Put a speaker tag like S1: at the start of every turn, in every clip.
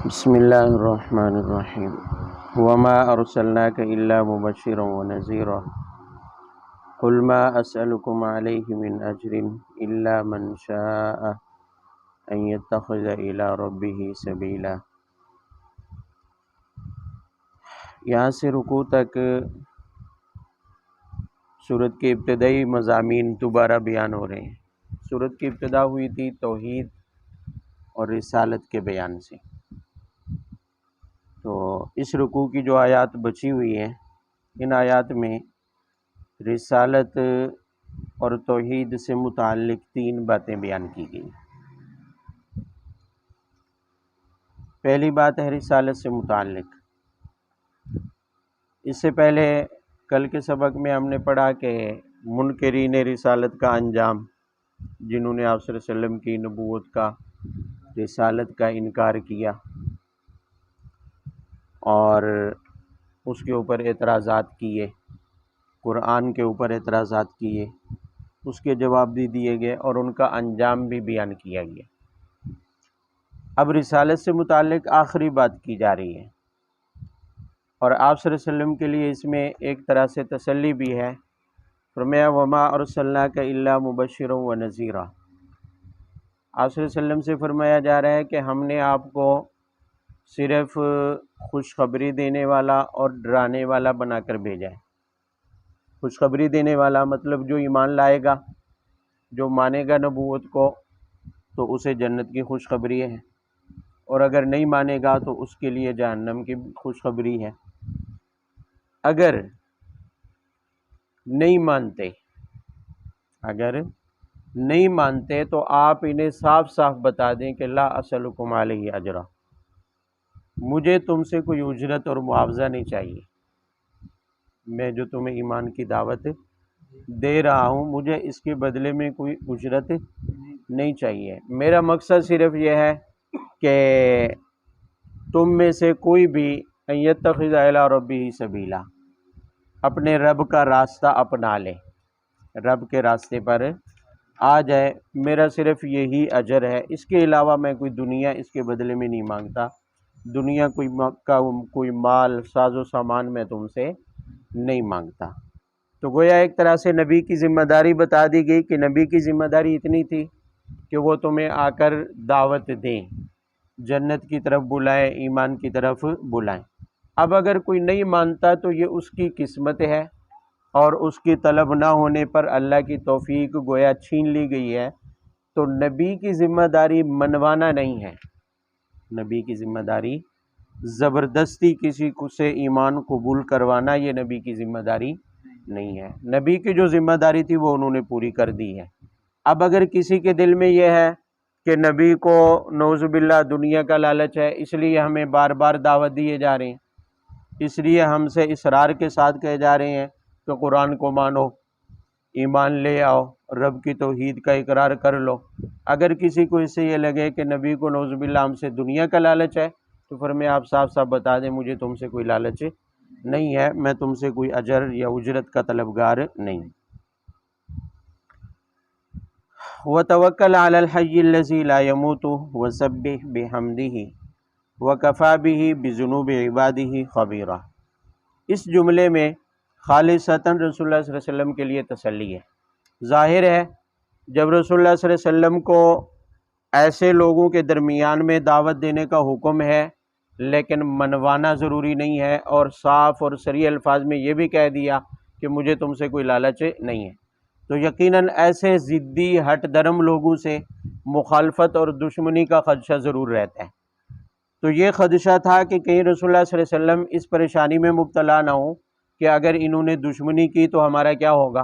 S1: بسم اللہ الرحمن الرحیم وما ارسلناک الا مبشرا ونذیرا قل ما اسألکم علیہ من اجر الا من شاء ان یتخذ الی ربہ سبیلا۔ یہاں سے رکوع تک سورت کے ابتدائی مضامین دوبارہ بیان ہو رہے ہیں۔ سورت کی ابتدا ہوئی تھی توحید اور رسالت کے بیان سے، تو اس رکوع کی جو آیات بچی ہوئی ہیں ان آیات میں رسالت اور توحید سے متعلق 3 باتیں بیان کی گئی۔ پہلی بات ہے رسالت سے متعلق۔ اس سے پہلے کل کے سبق میں ہم نے پڑھا کہ منکرین رسالت کا انجام، جنہوں نے آپ صلی اللہ علیہ وسلم کی نبوت کا، رسالت کا انکار کیا اور اس کے اوپر اعتراضات کیے، قرآن کے اوپر اعتراضات کیے، اس کے جواب بھی دیے گئے اور ان کا انجام بھی بیان کیا گیا۔ اب رسالت سے متعلق آخری بات کی جا رہی ہے، اور آپ صلی اللہ علیہ وسلم کے لیے اس میں ایک طرح سے تسلی بھی ہے۔ فرمایا وما ارسلناک الا مبشرا ونذیرا۔ آپ صلی اللہ علیہ وسلم سے فرمایا جا رہا ہے کہ ہم نے آپ کو صرف خوشخبری دینے والا اور ڈرانے والا بنا کر بھیجا ہے۔ خوشخبری دینے والا مطلب جو ایمان لائے گا، جو مانے گا نبوت کو، تو اسے جنت کی خوشخبری ہے، اور اگر نہیں مانے گا تو اس کے لیے جہنم کی خوشخبری ہے۔ اگر نہیں مانتے تو آپ انہیں صاف صاف بتا دیں کہ لا اسألکم علیہ اجرا، مجھے تم سے کوئی اجرت اور معاوضہ نہیں چاہیے۔ میں جو تمہیں ایمان کی دعوت دے رہا ہوں، مجھے اس کے بدلے میں کوئی اجرت نہیں چاہیے۔ میرا مقصد صرف یہ ہے کہ تم میں سے کوئی بھی ان یتخذ الی ربہ سبیلا، اپنے رب کا راستہ اپنا لے، رب کے راستے پر آ جائے۔ میرا صرف یہی اجر ہے، اس کے علاوہ میں کوئی دنیا اس کے بدلے میں نہیں مانگتا۔ دنیا کوئی مال، ساز و سامان میں تم سے نہیں مانگتا۔ تو گویا ایک طرح سے نبی کی ذمہ داری بتا دی گئی کہ نبی کی ذمہ داری اتنی تھی کہ وہ تمہیں آ کر دعوت دیں، جنت کی طرف بلائیں، ایمان کی طرف بلائیں۔ اب اگر کوئی نہیں مانتا تو یہ اس کی قسمت ہے، اور اس کی طلب نہ ہونے پر اللہ کی توفیق گویا چھین لی گئی ہے۔ تو نبی کی ذمہ داری منوانا نہیں ہے، نبی کی ذمہ داری زبردستی کسی کو سے ایمان قبول کروانا یہ نبی کی ذمہ داری نہیں ہے۔ نبی کی جو ذمہ داری تھی وہ انہوں نے پوری کر دی ہے۔ اب اگر کسی کے دل میں یہ ہے کہ نبی کو نعوذ باللہ دنیا کا لالچ ہے، اس لیے ہمیں بار بار دعوت دیے جا رہے ہیں، اس لیے ہم سے اصرار کے ساتھ کہے جا رہے ہیں کہ قرآن کو مانو، ایمان لے آؤ، رب کی توحید کا اقرار کر لو۔ اگر کسی کو اس سے یہ لگے کہ نبی کو نعوذ باللہ ہم سے دنیا کا لالچ ہے، تو فرمایا آپ صاف صاف بتا دیں مجھے تم سے کوئی لالچ نہیں ہے، میں تم سے کوئی اجر یا اجرت کا طلبگار نہیں۔ وَتَوَكَّلْ عَلَى الْحَيِّ الَّذِي لَا يَمُوتُ وَسَبِّحْ بِحَمْدِهِ وَكَفَى بِهِ بِذُنُوبِ عِبَادِهِ خَبِيرًا۔ اس جملے میں خالصتاً رسول اللہ صلی اللہ علیہ وسلم کے لیے تسلی ہے۔ ظاہر ہے جب رسول اللہ صلی اللہ علیہ وسلم کو ایسے لوگوں کے درمیان میں دعوت دینے کا حکم ہے، لیکن منوانا ضروری نہیں ہے، اور صاف اور صریح الفاظ میں یہ بھی کہہ دیا کہ مجھے تم سے کوئی لالچ نہیں ہے، تو یقیناً ایسے ضدی ہٹ درم لوگوں سے مخالفت اور دشمنی کا خدشہ ضرور رہتا ہے۔ تو یہ خدشہ تھا کہ کہیں رسول اللہ صلی اللہ علیہ وسلم اس پریشانی میں مبتلا نہ ہوں کہ اگر انہوں نے دشمنی کی تو ہمارا کیا ہوگا۔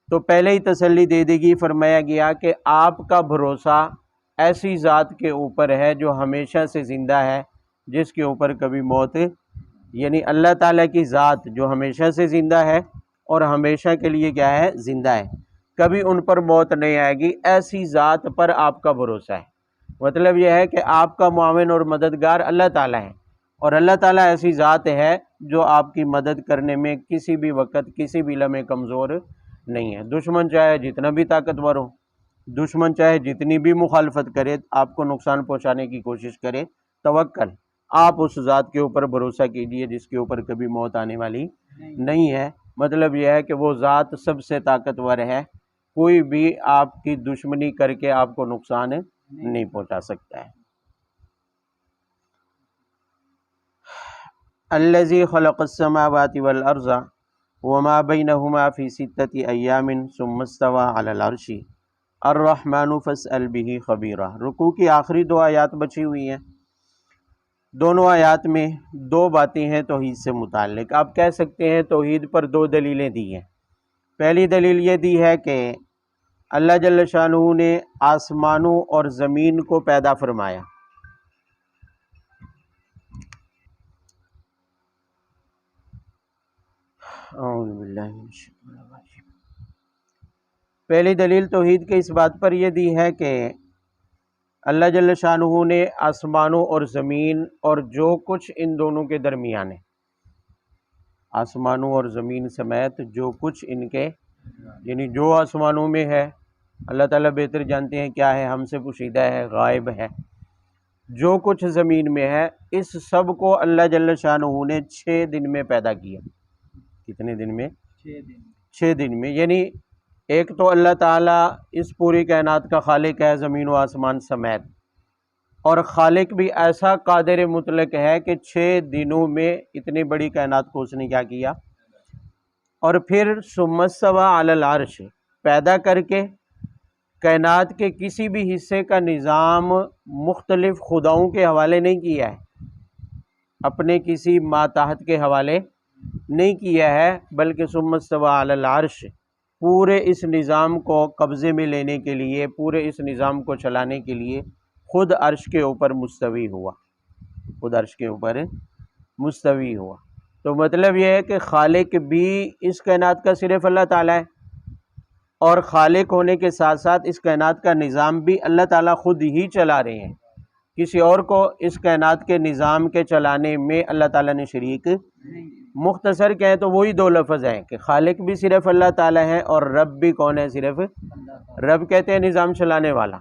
S1: تو پہلے ہی تسلی دے دی گئی، فرمایا گیا کہ آپ کا بھروسہ ایسی ذات کے اوپر ہے جو ہمیشہ سے زندہ ہے، جس کے اوپر کبھی موت، یعنی اللہ تعالیٰ کی ذات جو ہمیشہ سے زندہ ہے اور ہمیشہ کے لیے کیا ہے، زندہ ہے، کبھی ان پر موت نہیں آئے گی، ایسی ذات پر آپ کا بھروسہ ہے۔ مطلب یہ ہے کہ آپ کا معاون اور مددگار اللہ تعالیٰ ہے، اور اللہ تعالیٰ ایسی ذات ہے جو آپ کی مدد کرنے میں کسی بھی وقت کسی بھی لمحے کمزور نہیں ہے۔ دشمن چاہے جتنا بھی طاقتور ہو، دشمن چاہے جتنی بھی مخالفت کرے، آپ کو نقصان پہنچانے کی کوشش کرے، توکل آپ اس ذات کے اوپر بھروسہ کیجیے جس کے اوپر کبھی موت آنے والی نہیں ہے۔ مطلب یہ ہے کہ وہ ذات سب سے طاقتور ہے، کوئی بھی آپ کی دشمنی کر کے آپ کو نقصان نہیں پہنچا سکتا ہے۔ الذی خلق السماوات والارض وما بینہما فی ستۃ ایام ثم استوی علی العرش الرحمن فاسأل بہ خبیرا۔ رکوع کی آخری دو آیات بچی ہوئی ہیں، دونوں آیات میں دو باتیں ہیں توحید سے متعلق۔ آپ کہہ سکتے ہیں توحید پر دو دلیلیں دی ہیں۔ پہلی دلیل یہ دی ہے کہ اللہ جل شانہ نے آسمانوں اور زمین کو پیدا فرمایا، اعوذ باللہ من الشیطان الرجیم۔ پہلی دلیل توحید کے اس بات پر یہ دی ہے کہ اللہ جل شانہ نے آسمانوں اور زمین اور جو کچھ ان دونوں کے درمیان ہے، آسمانوں اور زمین سمیت جو کچھ ان کے، یعنی جو آسمانوں میں ہے اللہ تعالیٰ بہتر جانتے ہیں کیا ہے، ہم سے پوشیدہ ہے، غائب ہے، جو کچھ زمین میں ہے، اس سب کو اللہ جل شانہ نے 6 دن میں پیدا کیا۔ کتنے دن میں؟ 6 دن میں۔ یعنی ایک تو اللہ تعالیٰ اس پوری کائنات کا خالق ہے زمین و آسمان سمیت، اور خالق بھی ایسا قادر مطلق ہے کہ 6 دنوں میں اتنی بڑی کائنات کو اس نے کیا کیا، اور پھر ثم استوی علی العرش پیدا کر کے کائنات کے کسی بھی حصے کا نظام مختلف خداؤں کے حوالے نہیں کیا ہے، اپنے کسی ماتحت کے حوالے نہیں کیا ہے، بلکہ ثم استوی علی العرش پورے اس نظام کو قبضے میں لینے کے لیے، پورے اس نظام کو چلانے کے لیے خود عرش کے اوپر مستوی ہوا، خود عرش کے اوپر مستوی ہوا۔ تو مطلب یہ ہے کہ خالق بھی اس کائنات کا صرف اللہ تعالیٰ ہے، اور خالق ہونے کے ساتھ ساتھ اس کائنات کا نظام بھی اللہ تعالیٰ خود ہی چلا رہے ہیں، کسی اور کو اس کائنات کے نظام کے چلانے میں اللہ تعالیٰ نے شریک۔ مختصر کہیں تو وہی دو لفظ ہیں کہ خالق بھی صرف اللہ تعالیٰ ہے، اور رب بھی کون ہے؟ صرف رب کہتے ہیں نظام چلانے والا،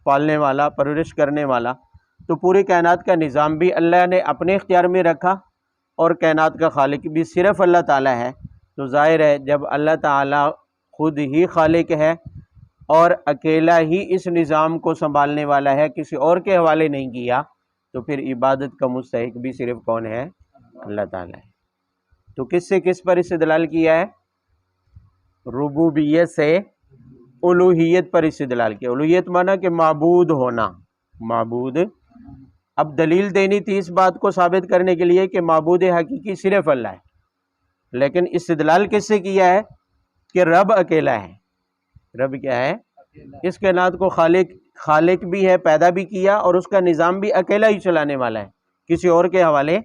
S1: پالنے والا، پرورش کرنے والا۔ تو پوری کائنات کا نظام بھی اللہ نے اپنے اختیار میں رکھا، اور کائنات کا خالق بھی صرف اللہ تعالیٰ ہے۔ تو ظاہر ہے جب اللہ تعالیٰ خود ہی خالق ہے اور اکیلا ہی اس نظام کو سنبھالنے والا ہے، کسی اور کے حوالے نہیں کیا، تو پھر عبادت کا مستحق بھی صرف کون ہے؟ اللہ تعالیٰ ہے۔ تو کس سے کس پر استدلال کیا ہے؟ ربوبیت سے الوہیت پر استدلال کیا۔ الوہیت مانا کہ معبود ہونا، معبود۔ اب دلیل دینی تھی اس بات کو ثابت کرنے کے لیے کہ معبود حقیقی صرف اللہ ہے، لیکن استدلال کس سے کیا ہے؟ کہ رب اکیلا ہے۔ رب کیا ہے؟ اس کائنات کو خالق بھی ہے، پیدا بھی کیا، اور اس کا نظام بھی اکیلا ہی چلانے والا ہے، کسی اور کے حوالے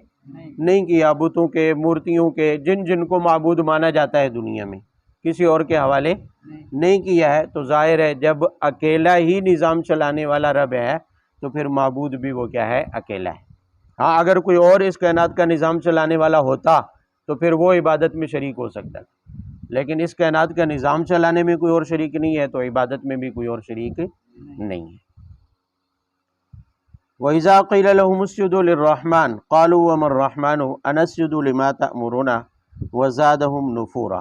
S1: نہیں کیا، بتوں کے، مورتیوں کے، جن جن کو معبود مانا جاتا ہے دنیا میں، کسی اور کے حوالے نہیں کیا ہے۔ تو ظاہر ہے جب اکیلا ہی نظام چلانے والا رب ہے تو پھر معبود بھی وہ کیا ہے؟ اکیلا ہے۔ ہاں اگر کوئی اور اس کائنات کا نظام چلانے والا ہوتا تو پھر وہ عبادت میں شریک ہو سکتا ہے، لیکن اس کائنات کا نظام چلانے میں کوئی اور شریک نہیں ہے، تو عبادت میں بھی کوئی اور شریک نہیں ہے۔ وَإِذَا قِيلَ لَهُمُ اسْجُدُوا لِلرَّحْمَنِ قَالُوا وَمَا الرَّحْمَنُ أَنَسْجُدُ لِمَا تَأْمُرُونَ وَزَادَهُمْ نُفُورًا۔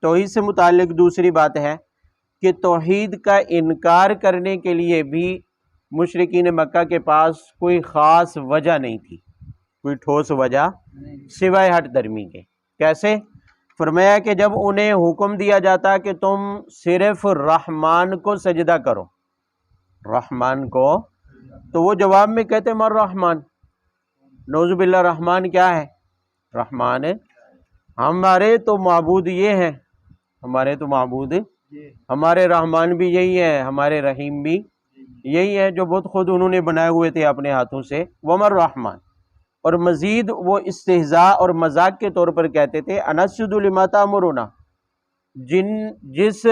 S1: توحید سے متعلق دوسری بات ہے کہ توحید کا انکار کرنے کے لیے بھی مشرکین مکہ کے پاس کوئی خاص وجہ نہیں تھی، کوئی ٹھوس وجہ سوائے ہٹ درمی کے۔ کیسے؟ فرمایا کہ جب انہیں حکم دیا جاتا کہ تم صرف رحمان کو سجدہ کرو، رحمان کو، تو وہ جواب میں کہتے مر رحمان، نعوذ باللہ، رحمان کیا ہے؟ رحمان ہمارے تو معبود یہ ہیں، ہمارے تو معبود، ہمارے رحمان بھی یہی ہے، ہمارے رحیم بھی یہی ہے، جو بت خود انہوں نے بنائے ہوئے تھے اپنے ہاتھوں سے، ومر رحمان۔ اور مزید وہ استہزاء اور مذاق کے طور پر کہتے تھے انسجد لما تأمرون، جس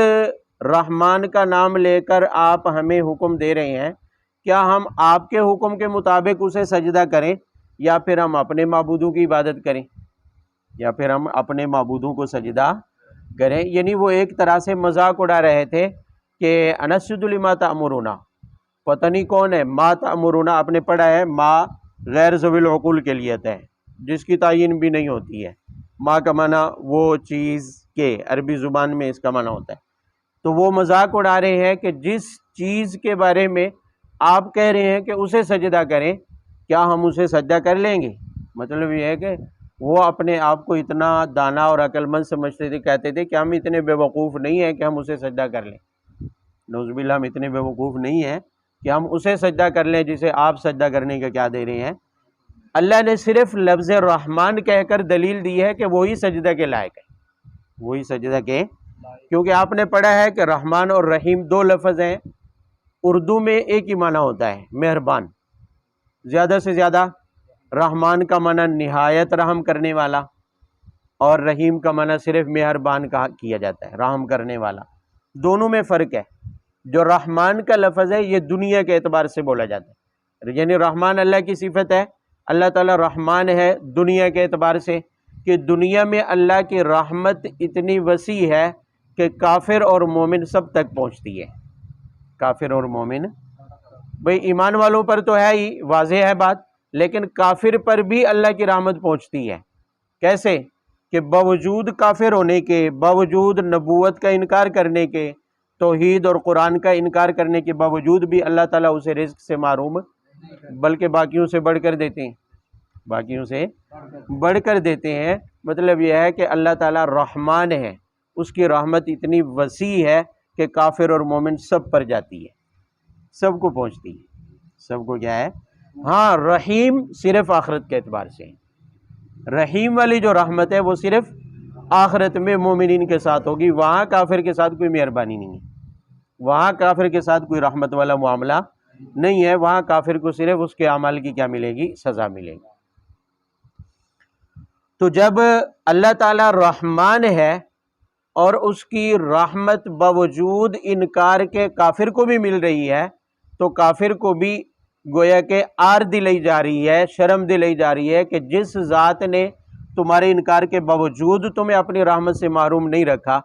S1: رحمان کا نام لے کر آپ ہمیں حکم دے رہے ہیں، کیا ہم آپ کے حکم کے مطابق اسے سجدہ کریں، یا پھر ہم اپنے معبودوں کی عبادت کریں، یا پھر ہم اپنے معبودوں کو سجدہ کریں؟ یعنی وہ ایک طرح سے مذاق اڑا رہے تھے کہ انسجد لما تأمرون، پتہ نہیں کون ہے، ما تأمرون آپ نے پڑھا ہے، ما غیر ذوی العقول کے لیے ہے، جس کی تعین بھی نہیں ہوتی ہے۔ ما کا معنی وہ چیز کے، عربی زبان میں اس کا معنی ہوتا ہے۔ تو وہ مذاق اڑا رہے ہیں کہ جس چیز کے بارے میں آپ کہہ رہے ہیں کہ اسے سجدہ کریں، کیا ہم اسے سجدہ کر لیں گے؟ مطلب یہ ہے کہ وہ اپنے آپ کو اتنا دانا اور عقل مند سمجھتے تھے، کہتے تھے کہ ہم اتنے بے وقوف نہیں ہیں کہ ہم اسے سجدہ کر لیں۔ نعوذ باللہ، ہم اتنے بے وقوف نہیں ہیں کہ ہم اسے سجدہ کر لیں جسے آپ سجدہ کرنے کا کیا دے رہے ہیں۔ اللہ نے صرف لفظ رحمان کہہ کر دلیل دی ہے کہ وہی سجدہ کے لائق ہے، وہی سجدہ کے، کیونکہ آپ نے پڑھا ہے کہ رحمان اور رحیم دو لفظ ہیں، اردو میں ایک ہی معنی ہوتا ہے مہربان، زیادہ سے زیادہ۔ رحمان کا معنی نہایت رحم کرنے والا، اور رحیم کا معنی صرف مہربان کیا جاتا ہے، رحم کرنے والا۔ دونوں میں فرق ہے۔ جو رحمان کا لفظ ہے یہ دنیا کے اعتبار سے بولا جاتا ہے، یعنی رحمان اللہ کی صفت ہے، اللہ تعالیٰ رحمان ہے دنیا کے اعتبار سے، کہ دنیا میں اللہ کی رحمت اتنی وسیع ہے کہ کافر اور مومن سب تک پہنچتی ہے۔ کافر اور مومن، بھئی ایمان والوں پر تو ہے ہی، واضح ہے بات، لیکن کافر پر بھی اللہ کی رحمت پہنچتی ہے۔ کیسے؟ کہ باوجود کافر ہونے کے، باوجود نبوت کا انکار کرنے کے، توحید اور قرآن کا انکار کرنے کے باوجود بھی اللہ تعالیٰ اسے رزق سے محروم، بلکہ باقیوں سے بڑھ کر دیتے ہیں، باقیوں سے بڑھ کر دیتے ہیں۔ مطلب یہ ہے کہ اللہ تعالیٰ رحمان ہے، اس کی رحمت اتنی وسیع ہے کہ کافر اور مومن سب پر جاتی ہے، سب کو پہنچتی ہے، سب کو کیا ہے۔ ہاں، رحیم صرف آخرت کے اعتبار سے، رحیم والی جو رحمت ہے وہ صرف آخرت میں مومنین کے ساتھ ہوگی، وہاں کافر کے ساتھ کوئی مہربانی نہیں ہے، وہاں کافر کے ساتھ کوئی رحمت والا معاملہ نہیں ہے، وہاں کافر کو صرف اس کے اعمال کی کیا ملے گی؟ سزا ملے گی۔ تو جب اللہ تعالیٰ رحمان ہے اور اس کی رحمت باوجود انکار کے کافر کو بھی مل رہی ہے، تو کافر کو بھی گویا کہ آر دلائی جا رہی ہے، شرم دلائی جا رہی ہے کہ جس ذات نے تمہارے انکار کے باوجود تمہیں اپنی رحمت سے محروم نہیں رکھا،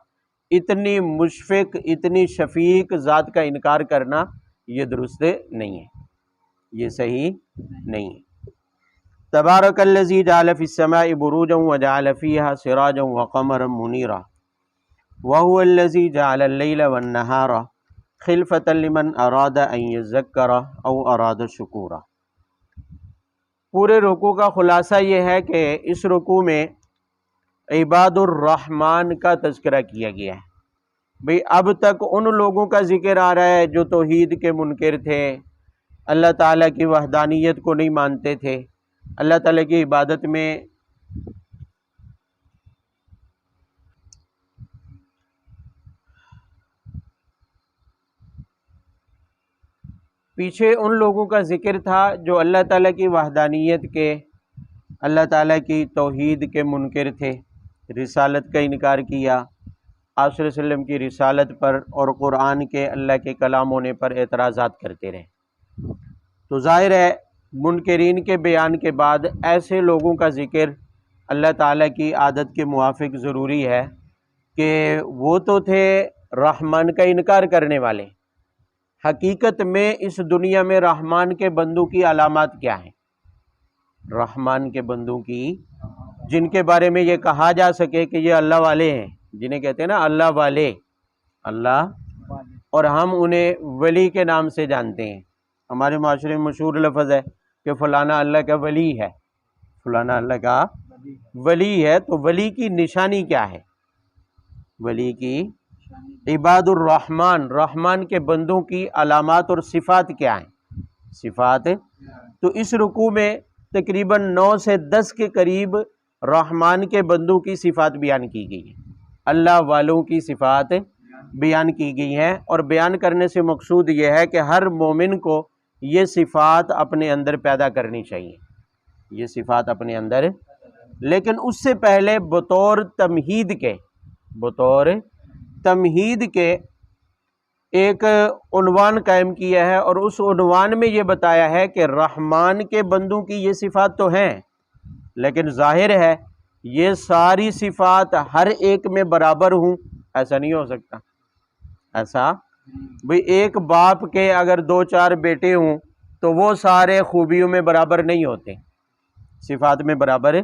S1: اتنی مشفق، اتنی شفیق ذات کا انکار کرنا یہ درست نہیں ہے، یہ صحیح نہیں ہے۔ تبارک الذی جعل فی السماء بروجا وجعل فیہا سراجا وقمرا منیرا وہو الذی جعل اللیل والنہار خلفۃ لمن اراد ان یذکر او اراد شکورا۔ پورے رکوع کا خلاصہ یہ ہے کہ اس رکوع میں عباد الرحمن کا تذکرہ کیا گیا ہے۔ بھئی اب تک ان لوگوں کا ذکر آ رہا ہے جو توحید کے منکر تھے، اللہ تعالیٰ کی وحدانیت کو نہیں مانتے تھے، اللہ تعالیٰ کی عبادت میں پیچھے ان لوگوں کا ذکر تھا جو اللہ تعالیٰ کی وحدانیت کے، اللہ تعالیٰ کی توحید کے منکر تھے، رسالت کا انکار کیا، آپ صلی اللہ علیہ وسلم کی رسالت پر اور قرآن کے اللہ کے کلام ہونے پر اعتراضات کرتے رہے۔ تو ظاہر ہے منکرین کے بیان کے بعد ایسے لوگوں کا ذکر اللہ تعالیٰ کی عادت کے موافق ضروری ہے کہ وہ تو تھے رحمان کا انکار کرنے والے، حقیقت میں اس دنیا میں رحمان کے بندوں کی علامات کیا ہیں؟ رحمان کے بندوں کی، جن کے بارے میں یہ کہا جا سکے کہ یہ اللہ والے ہیں، جنہیں کہتے ہیں نا اللہ والے، اللہ، اور ہم انہیں ولی کے نام سے جانتے ہیں۔ ہمارے معاشرے میں مشہور لفظ ہے کہ فلانا اللہ کا ولی ہے، فلانا اللہ کا ولی ہے۔ تو ولی کی نشانی کیا ہے؟ ولی کی، عباد الرحمن، رحمان کے بندوں کی علامات اور صفات کیا ہیں؟ صفات۔ تو اس رکوع میں تقریباً 9 سے 10 کے قریب رحمان کے بندوں کی صفات بیان کی گئی ہیں، اللہ والوں کی صفات بیان کی گئی ہیں، اور بیان کرنے سے مقصود یہ ہے کہ ہر مومن کو یہ صفات اپنے اندر پیدا کرنی چاہیے، یہ صفات اپنے اندر، لیکن اس سے پہلے بطور تمہید کے ایک عنوان قائم کیا ہے، اور اس عنوان میں یہ بتایا ہے کہ رحمان کے بندوں کی یہ صفات تو ہیں، لیکن ظاہر ہے یہ ساری صفات ہر ایک میں برابر ہوں، ایسا نہیں ہو سکتا۔ ایسا بھئی ایک باپ کے اگر 2-4 بیٹے ہوں تو وہ سارے خوبیوں میں برابر نہیں ہوتے، صفات میں برابر۔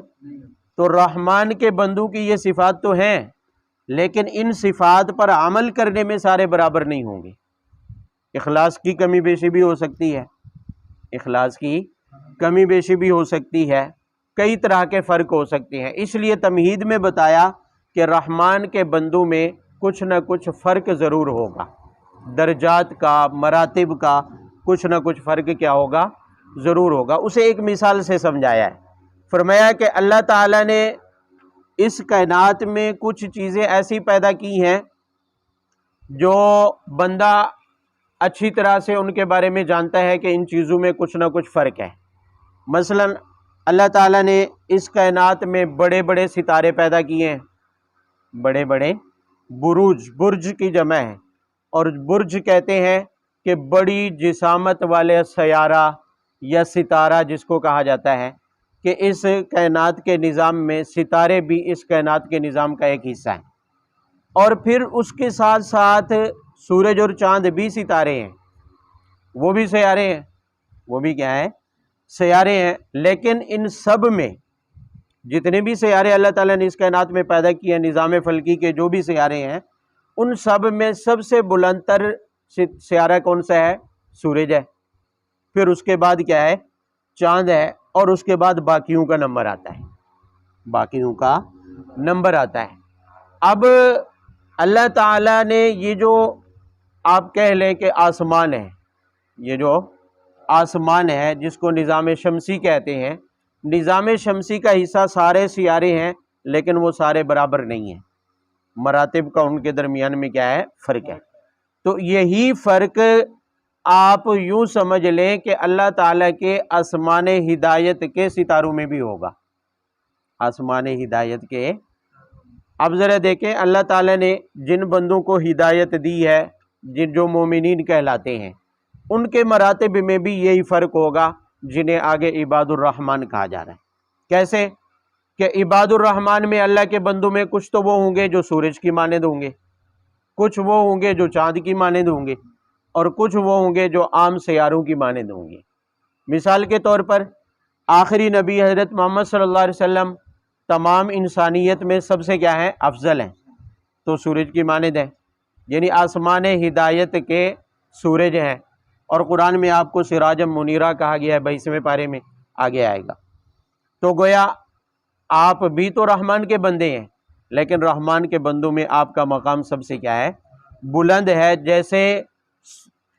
S1: تو رحمان کے بندوں کی یہ صفات تو ہیں، لیکن ان صفات پر عمل کرنے میں سارے برابر نہیں ہوں گے۔ اخلاص کی کمی بیشی بھی ہو سکتی ہے، اخلاص کی کمی بیشی بھی ہو سکتی ہے، کئی طرح کے فرق ہو سکتے ہیں۔ اس لیے تمہید میں بتایا کہ رحمان کے بندوں میں کچھ نہ کچھ فرق ضرور ہوگا، درجات کا، مراتب کا کچھ نہ کچھ فرق کیا ہوگا، ضرور ہوگا۔ اسے ایک مثال سے سمجھایا ہے، فرمایا کہ اللہ تعالیٰ نے اس کائنات میں کچھ چیزیں ایسی پیدا کی ہیں جو بندہ اچھی طرح سے ان کے بارے میں جانتا ہے کہ ان چیزوں میں کچھ نہ کچھ فرق ہے۔ مثلا اللہ تعالیٰ نے اس کائنات میں بڑے بڑے ستارے پیدا کیے ہیں، بڑے بڑے بروج، برج کی جمع ہے، اور برج کہتے ہیں کہ بڑی جسامت والے سیارہ یا ستارہ جس کو کہا جاتا ہے، کہ اس کائنات کے نظام میں ستارے بھی اس کائنات کے نظام کا ایک حصہ ہیں، اور پھر اس کے ساتھ ساتھ سورج اور چاند بھی ستارے ہیں، وہ بھی سیارے ہیں، وہ بھی کیا ہیں، سیارے ہیں۔ لیکن ان سب میں جتنے بھی سیارے اللہ تعالیٰ نے اس کائنات میں پیدا کیے ہیں، نظام فلکی کے جو بھی سیارے ہیں، ان سب میں سب سے بلند تر سیارہ کون سا ہے؟ سورج ہے، پھر اس کے بعد کیا ہے؟ چاند ہے، اور اس کے بعد باقیوں کا نمبر آتا ہے، باقیوں کا نمبر آتا ہے۔ اب اللہ تعالیٰ نے یہ جو آپ کہہ لیں کہ آسمان ہے، یہ جو آسمان ہے جس کو نظام شمسی کہتے ہیں، نظام شمسی کا حصہ سارے سیارے ہیں، لیکن وہ سارے برابر نہیں ہیں، مراتب کا ان کے درمیان میں کیا ہے؟ فرق ہے۔ تو یہی فرق آپ یوں سمجھ لیں کہ اللہ تعالیٰ کے آسمان ہدایت کے ستاروں میں بھی ہوگا، آسمان ہدایت کے۔ اب ذرا دیکھیں اللہ تعالیٰ نے جن بندوں کو ہدایت دی ہے، جن جو مومنین کہلاتے ہیں، ان کے مراتب میں بھی یہی فرق ہوگا، جنہیں آگے عباد الرحمن کہا جا رہا ہے۔ کیسے کہ عباد الرحمن میں اللہ کے بندوں میں کچھ تو وہ ہوں گے جو سورج کی مانند ہوں گے، کچھ وہ ہوں گے جو چاند کی مانند ہوں گے، اور کچھ وہ ہوں گے جو عام سیاروں کی مانند ہوں گے۔ مثال کے طور پر آخری نبی حضرت محمد صلی اللہ علیہ وسلم تمام انسانیت میں سب سے کیا ہے؟ افضل ہیں، تو سورج کی مانند ہیں، یعنی آسمان ہدایت کے سورج ہیں، اور قرآن میں آپ کو سراج منیرہ کہا گیا ہے 22ویں پارے میں، آگے آئے گا۔ تو گویا آپ بھی تو رحمان کے بندے ہیں، لیکن رحمان کے بندوں میں آپ کا مقام سب سے کیا ہے؟ بلند ہے۔ جیسے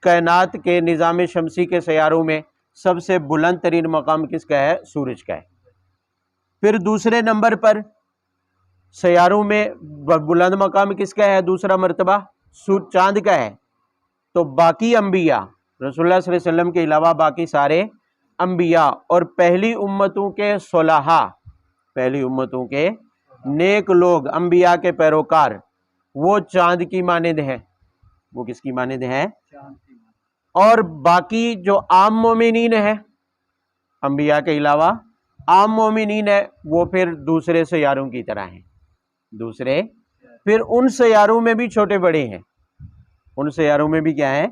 S1: کائنات کے نظام شمسی کے سیاروں میں سب سے بلند ترین مقام کس کا ہے؟ سورج کا ہے۔ پھر دوسرے نمبر پر سیاروں میں بلند مقام کس کا ہے؟ دوسرا مرتبہ چاند کا ہے۔ تو باقی انبیاء، رسول اللہ صلی اللہ علیہ وسلم کے علاوہ باقی سارے انبیاء اور پہلی امتوں کے صلحاء، پہلی امتوں کے نیک لوگ، انبیاء کے پیروکار، وہ چاند کی مانند ہیں۔ وہ کس کی مانند ہیں؟ اور باقی جو عام مومنین ہیں، انبیاء کے علاوہ عام مومنین ہیں، وہ پھر دوسرے سیاروں کی طرح ہیں، دوسرے پھر ان سیاروں میں بھی چھوٹے بڑے ہیں، ان سیاروں میں بھی کیا ہیں؟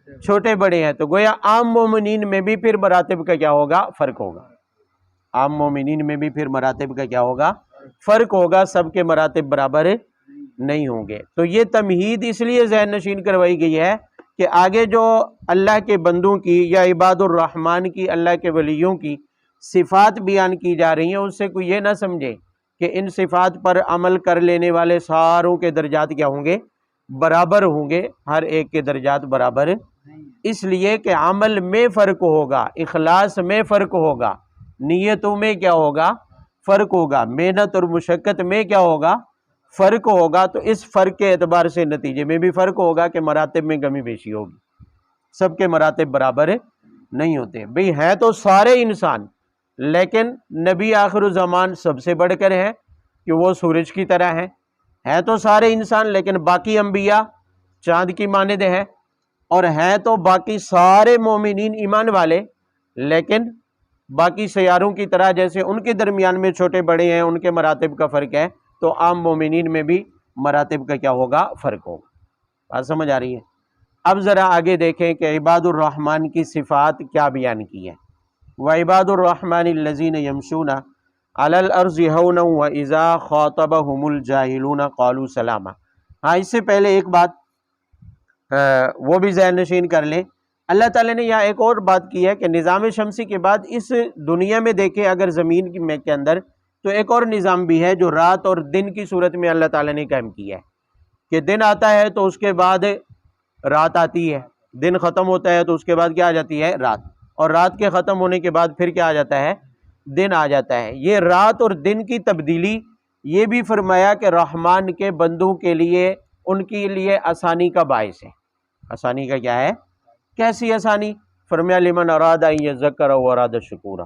S1: چھوٹے بڑے ہیں۔ تو گویا عام مومنین میں بھی پھر مراتب کا کیا ہوگا؟ فرق ہوگا۔ عام مومنین میں بھی پھر مراتب کا کیا ہوگا؟ فرق ہوگا، سب کے مراتب برابر نہیں ہوں گے۔ تو یہ تمہید اس لیے ذہن نشین کروائی گئی ہے کہ آگے جو اللہ کے بندوں کی یا عباد الرحمن کی، اللہ کے ولیوں کی صفات بیان کی جا رہی ہیں، اس سے کوئی یہ نہ سمجھے کہ ان صفات پر عمل کر لینے والے ساروں کے درجات کیا ہوں گے؟ برابر ہوں گے، ہر ایک کے درجات برابر، اس لیے کہ عمل میں فرق ہوگا، اخلاص میں فرق ہوگا، نیتوں میں کیا ہوگا؟ فرق ہوگا، محنت اور مشقت میں کیا ہوگا؟ فرق ہوگا۔ تو اس فرق کے اعتبار سے نتیجے میں بھی فرق ہوگا کہ مراتب میں کمی بیشی ہوگی، سب کے مراتب برابر نہیں ہوتے۔ بھئی ہیں تو سارے انسان، لیکن نبی آخر الزمان سب سے بڑھ کر ہیں کہ وہ سورج کی طرح ہیں تو سارے انسان، لیکن باقی انبیاء چاند کی مانند ہیں، اور ہیں تو باقی سارے مومنین ایمان والے، لیکن باقی سیاروں کی طرح جیسے ان کے درمیان میں چھوٹے بڑے ہیں، ان کے مراتب کا فرق ہے، تو عام مومنین میں بھی مراتب کا کیا ہوگا؟ فرق ہوگا۔ بات سمجھ آ رہی ہے؟ اب ذرا آگے دیکھیں کہ عباد الرحمن کی صفات کیا بیان کی ہے. وعباد الرحمن الذین یمشون علی الارض ہونا واذا خاطبهم الجاہلون قالوا سلاما. ہاں اس سے پہلے ایک بات وہ بھی ذہن نشین کر لیں. اللہ تعالیٰ نے یہاں ایک اور بات کی ہے کہ نظام شمسی کے بعد اس دنیا میں دیکھیں اگر زمین کے اندر تو ایک اور نظام بھی ہے جو رات اور دن کی صورت میں اللہ تعالیٰ نے قائم کیا ہے کہ دن آتا ہے تو اس کے بعد رات آتی ہے، دن ختم ہوتا ہے تو اس کے بعد کیا آ جاتی ہے؟ رات. اور رات کے ختم ہونے کے بعد پھر کیا آ جاتا ہے؟ دن آ جاتا ہے. یہ رات اور دن کی تبدیلی یہ بھی فرمایا کہ رحمان کے بندوں کے لیے ان کے لیے آسانی کا باعث ہے. آسانی کا کیا ہے؟ کیسی آسانی؟ فرمایا لمن اراد ان یذکر و اراد شکورا،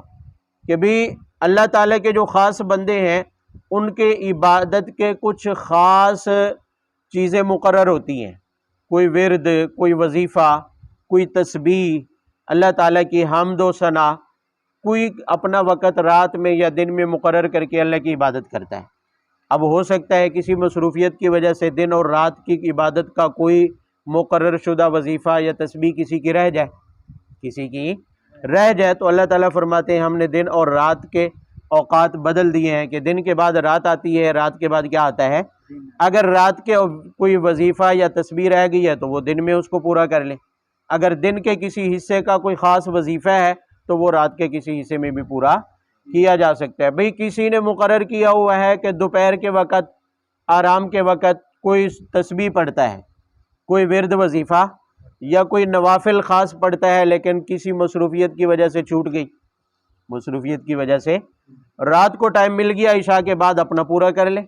S1: کہ بھی اللہ تعالیٰ کے جو خاص بندے ہیں ان کے عبادت کے کچھ خاص چیزیں مقرر ہوتی ہیں، کوئی ورد، کوئی وظیفہ، کوئی تسبیح، اللہ تعالیٰ کی حمد و ثنا، کوئی اپنا وقت رات میں یا دن میں مقرر کر کے اللہ کی عبادت کرتا ہے. اب ہو سکتا ہے کسی مصروفیت کی وجہ سے دن اور رات کی عبادت کا کوئی مقرر شدہ وظیفہ یا تسبیح کسی کی رہ جائے تو اللہ تعالیٰ فرماتے ہیں ہم نے دن اور رات کے اوقات بدل دیے ہیں کہ دن کے بعد رات آتی ہے، رات کے بعد کیا آتا ہے؟ اگر رات کے کوئی وظیفہ یا تسبیح رہ گئی ہے تو وہ دن میں اس کو پورا کر لے، اگر دن کے کسی حصے کا کوئی خاص وظیفہ ہے تو وہ رات کے کسی حصے میں بھی پورا کیا جا سکتا ہے. بھئی کسی نے مقرر کیا ہوا ہے کہ دوپہر کے وقت آرام کے وقت کوئی تسبیح پڑھتا ہے، کوئی ورد وظیفہ یا کوئی نوافل خاص پڑھتا ہے، لیکن کسی مصروفیت کی وجہ سے چھوٹ گئی، مصروفیت کی وجہ سے رات کو ٹائم مل گیا، عشاء کے بعد اپنا پورا کر لے،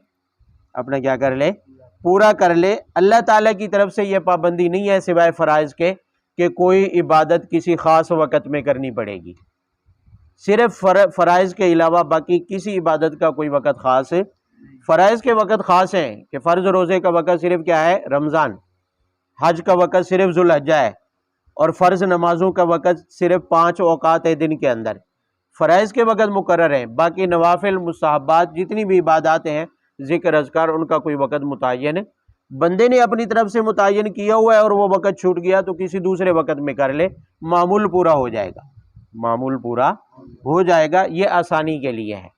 S1: اپنا کیا کر لے؟ پورا کر لے. اللہ تعالیٰ کی طرف سے یہ پابندی نہیں ہے سوائے فرائض کے کہ کوئی عبادت کسی خاص وقت میں کرنی پڑے گی. صرف فرائض کے علاوہ باقی کسی عبادت کا کوئی وقت خاص ہے. فرائض کے وقت خاص ہیں کہ فرض روزے کا وقت صرف کیا ہے؟ رمضان. حج کا وقت صرف ذوالحجہ ہے، اور فرض نمازوں کا وقت صرف 5 اوقات ہے دن کے اندر. فرائض کے وقت مقرر ہیں، باقی نوافل مستحبات جتنی بھی عبادات ہیں، ذکر اذکار، ان کا کوئی وقت متعین بندے نے اپنی طرف سے متعین کیا ہوا ہے اور وہ وقت چھوٹ گیا تو کسی دوسرے وقت میں کر لے، معمول پورا ہو جائے گا، معمول پورا ہو جائے گا. یہ آسانی کے لیے ہے.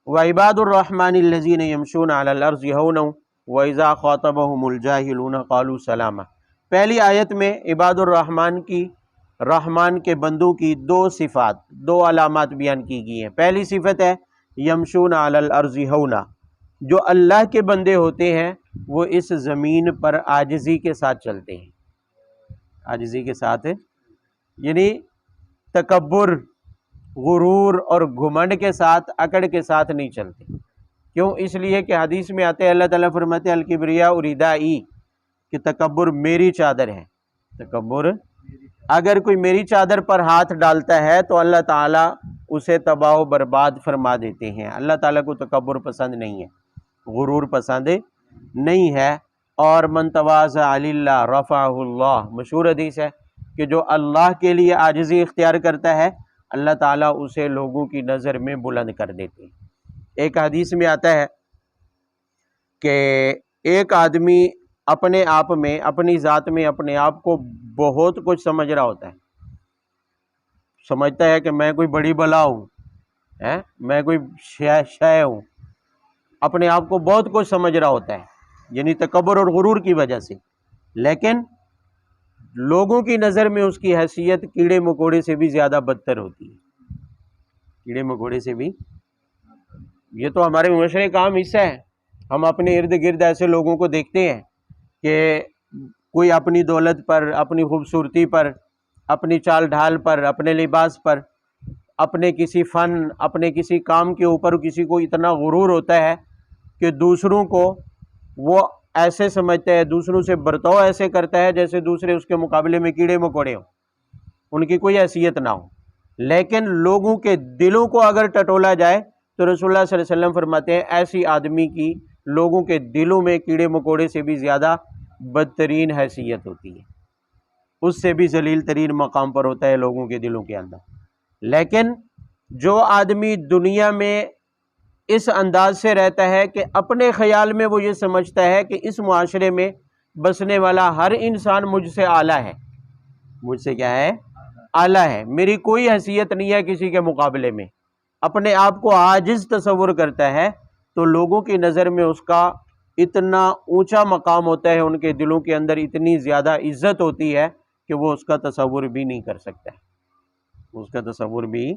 S1: وعباد الرحمن الذین یمشون علی الارض ہونا واذا خاطبهم الجاہلون قالوا سلاما. پہلی آیت میں عباد الرحمن کی، رحمان کے بندوں کی 2 صفات، 2 علامات بیان کی گئی ہیں. پہلی صفت ہے یمشون علی الارض ہونا، جو اللہ کے بندے ہوتے ہیں وہ اس زمین پر عاجزی کے ساتھ چلتے ہیں. عاجزی کے ساتھ یعنی تکبر، غرور اور گھمنڈ کے ساتھ، اکڑ کے ساتھ نہیں چلتے. کیوں؟ اس لیے کہ حدیث میں آتے ہیں اللہ تعالیٰ فرماتے ہیں الکبریاء ردائی، کہ تکبر میری چادر ہے. تکبر، اگر کوئی میری چادر پر ہاتھ ڈالتا ہے تو اللہ تعالیٰ اسے تباہ و برباد فرما دیتے ہیں. اللہ تعالیٰ کو تکبر پسند نہیں ہے، غرور پسند نہیں ہے. اور من تواضع للہ رفعہ اللہ، مشہور حدیث ہے کہ جو اللہ کے لیے عاجزی اختیار کرتا ہے اللہ تعالیٰ اسے لوگوں کی نظر میں بلند کر دیتے ہیں. ایک حدیث میں آتا ہے کہ ایک آدمی اپنے آپ میں، اپنی ذات میں اپنے آپ کو بہت کچھ سمجھ رہا ہوتا ہے، سمجھتا ہے کہ میں کوئی بڑی بلا ہوں، میں کوئی شے ہوں، اپنے آپ کو بہت کچھ سمجھ رہا ہوتا ہے، یعنی تکبر اور غرور کی وجہ سے. لیکن لوگوں کی نظر میں اس کی حیثیت کیڑے مکوڑے سے بھی زیادہ بدتر ہوتی ہے. کیڑے مکوڑے سے بھی، یہ تو ہمارے معاشرے کا عام حصہ ہے. ہم اپنے ارد گرد ایسے لوگوں کو دیکھتے ہیں کہ کوئی اپنی دولت پر، اپنی خوبصورتی پر، اپنی چال ڈھال پر، اپنے لباس پر، اپنے کسی فن، اپنے کسی کام کے اوپر کسی کو اتنا غرور ہوتا ہے کہ دوسروں کو وہ ایسے سمجھتا ہے، دوسروں سے برتاؤ ایسے کرتا ہے جیسے دوسرے اس کے مقابلے میں کیڑے مکوڑے ہوں، ان کی کوئی حیثیت نہ ہو. لیکن لوگوں کے دلوں کو اگر ٹٹولا جائے تو رسول اللہ صلی اللہ علیہ وسلم فرماتے ہیں ایسی آدمی کی لوگوں کے دلوں میں کیڑے مکوڑے سے بھی زیادہ بدترین حیثیت ہوتی ہے، اس سے بھی ذلیل ترین مقام پر ہوتا ہے لوگوں کے دلوں کے اندر. لیکن جو آدمی دنیا میں اس انداز سے رہتا ہے کہ اپنے خیال میں وہ یہ سمجھتا ہے کہ اس معاشرے میں بسنے والا ہر انسان مجھ سے اعلیٰ ہے، مجھ سے کیا ہے؟ اعلیٰ ہے، میری کوئی حیثیت نہیں ہے کسی کے مقابلے میں۔ اپنے آپ کو عاجز تصور کرتا ہے تو لوگوں کی نظر میں اس کا اتنا اونچا مقام ہوتا ہے، ان کے دلوں کے اندر اتنی زیادہ عزت ہوتی ہے کہ وہ اس کا تصور بھی نہیں کر سکتا ہے، اس کا تصور بھی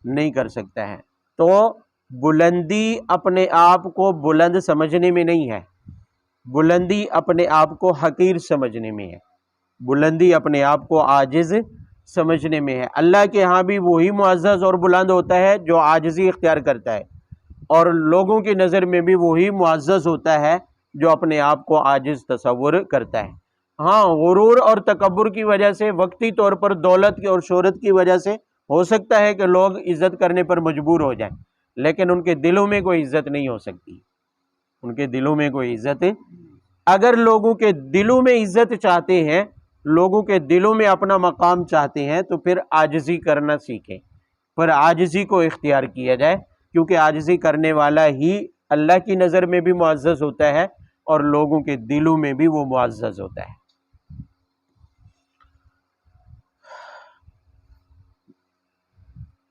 S1: نہیں کر سکتا ہے۔ تو بلندی اپنے آپ کو بلند سمجھنے میں نہیں ہے، بلندی اپنے آپ کو حقیر سمجھنے میں ہے، بلندی اپنے آپ کو عاجز سمجھنے میں ہے۔ اللہ کے ہاں بھی وہی معزز اور بلند ہوتا ہے جو عاجزی اختیار کرتا ہے، اور لوگوں کی نظر میں بھی وہی معزز ہوتا ہے جو اپنے آپ کو عاجز تصور کرتا ہے۔ ہاں، غرور اور تکبر کی وجہ سے، وقتی طور پر دولت کی اور شہرت کی وجہ سے ہو سکتا ہے کہ لوگ عزت کرنے پر مجبور ہو جائیں، لیکن ان کے دلوں میں کوئی عزت نہیں ہو سکتی، ان کے دلوں میں کوئی عزت۔ اگر لوگوں کے دلوں میں عزت چاہتے ہیں، لوگوں کے دلوں میں اپنا مقام چاہتے ہیں، تو پھر عاجزی کرنا سیکھیں، پر عاجزی کو اختیار کیا جائے، کیونکہ عاجزی کرنے والا ہی اللہ کی نظر میں بھی معزز ہوتا ہے اور لوگوں کے دلوں میں بھی وہ معزز ہوتا ہے۔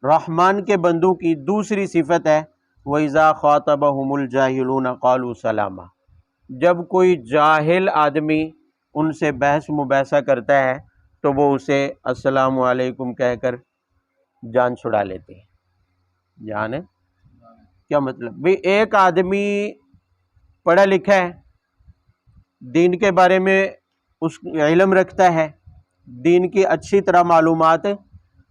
S1: رحمان کے بندوں کی دوسری صفت ہے وَإِذَا خَاطَبَهُمُ الْجَاهِلُونَ قَالُوا سَلَامًا۔ جب کوئی جاہل آدمی ان سے بحث مباحثہ کرتا ہے تو وہ اسے السلام علیکم کہہ کر جان چھڑا لیتے ہیں۔ جان ہے کیا مطلب؟ بھی ایک آدمی پڑھا لکھا ہے، دین کے بارے میں اس علم رکھتا ہے، دین کی اچھی طرح معلومات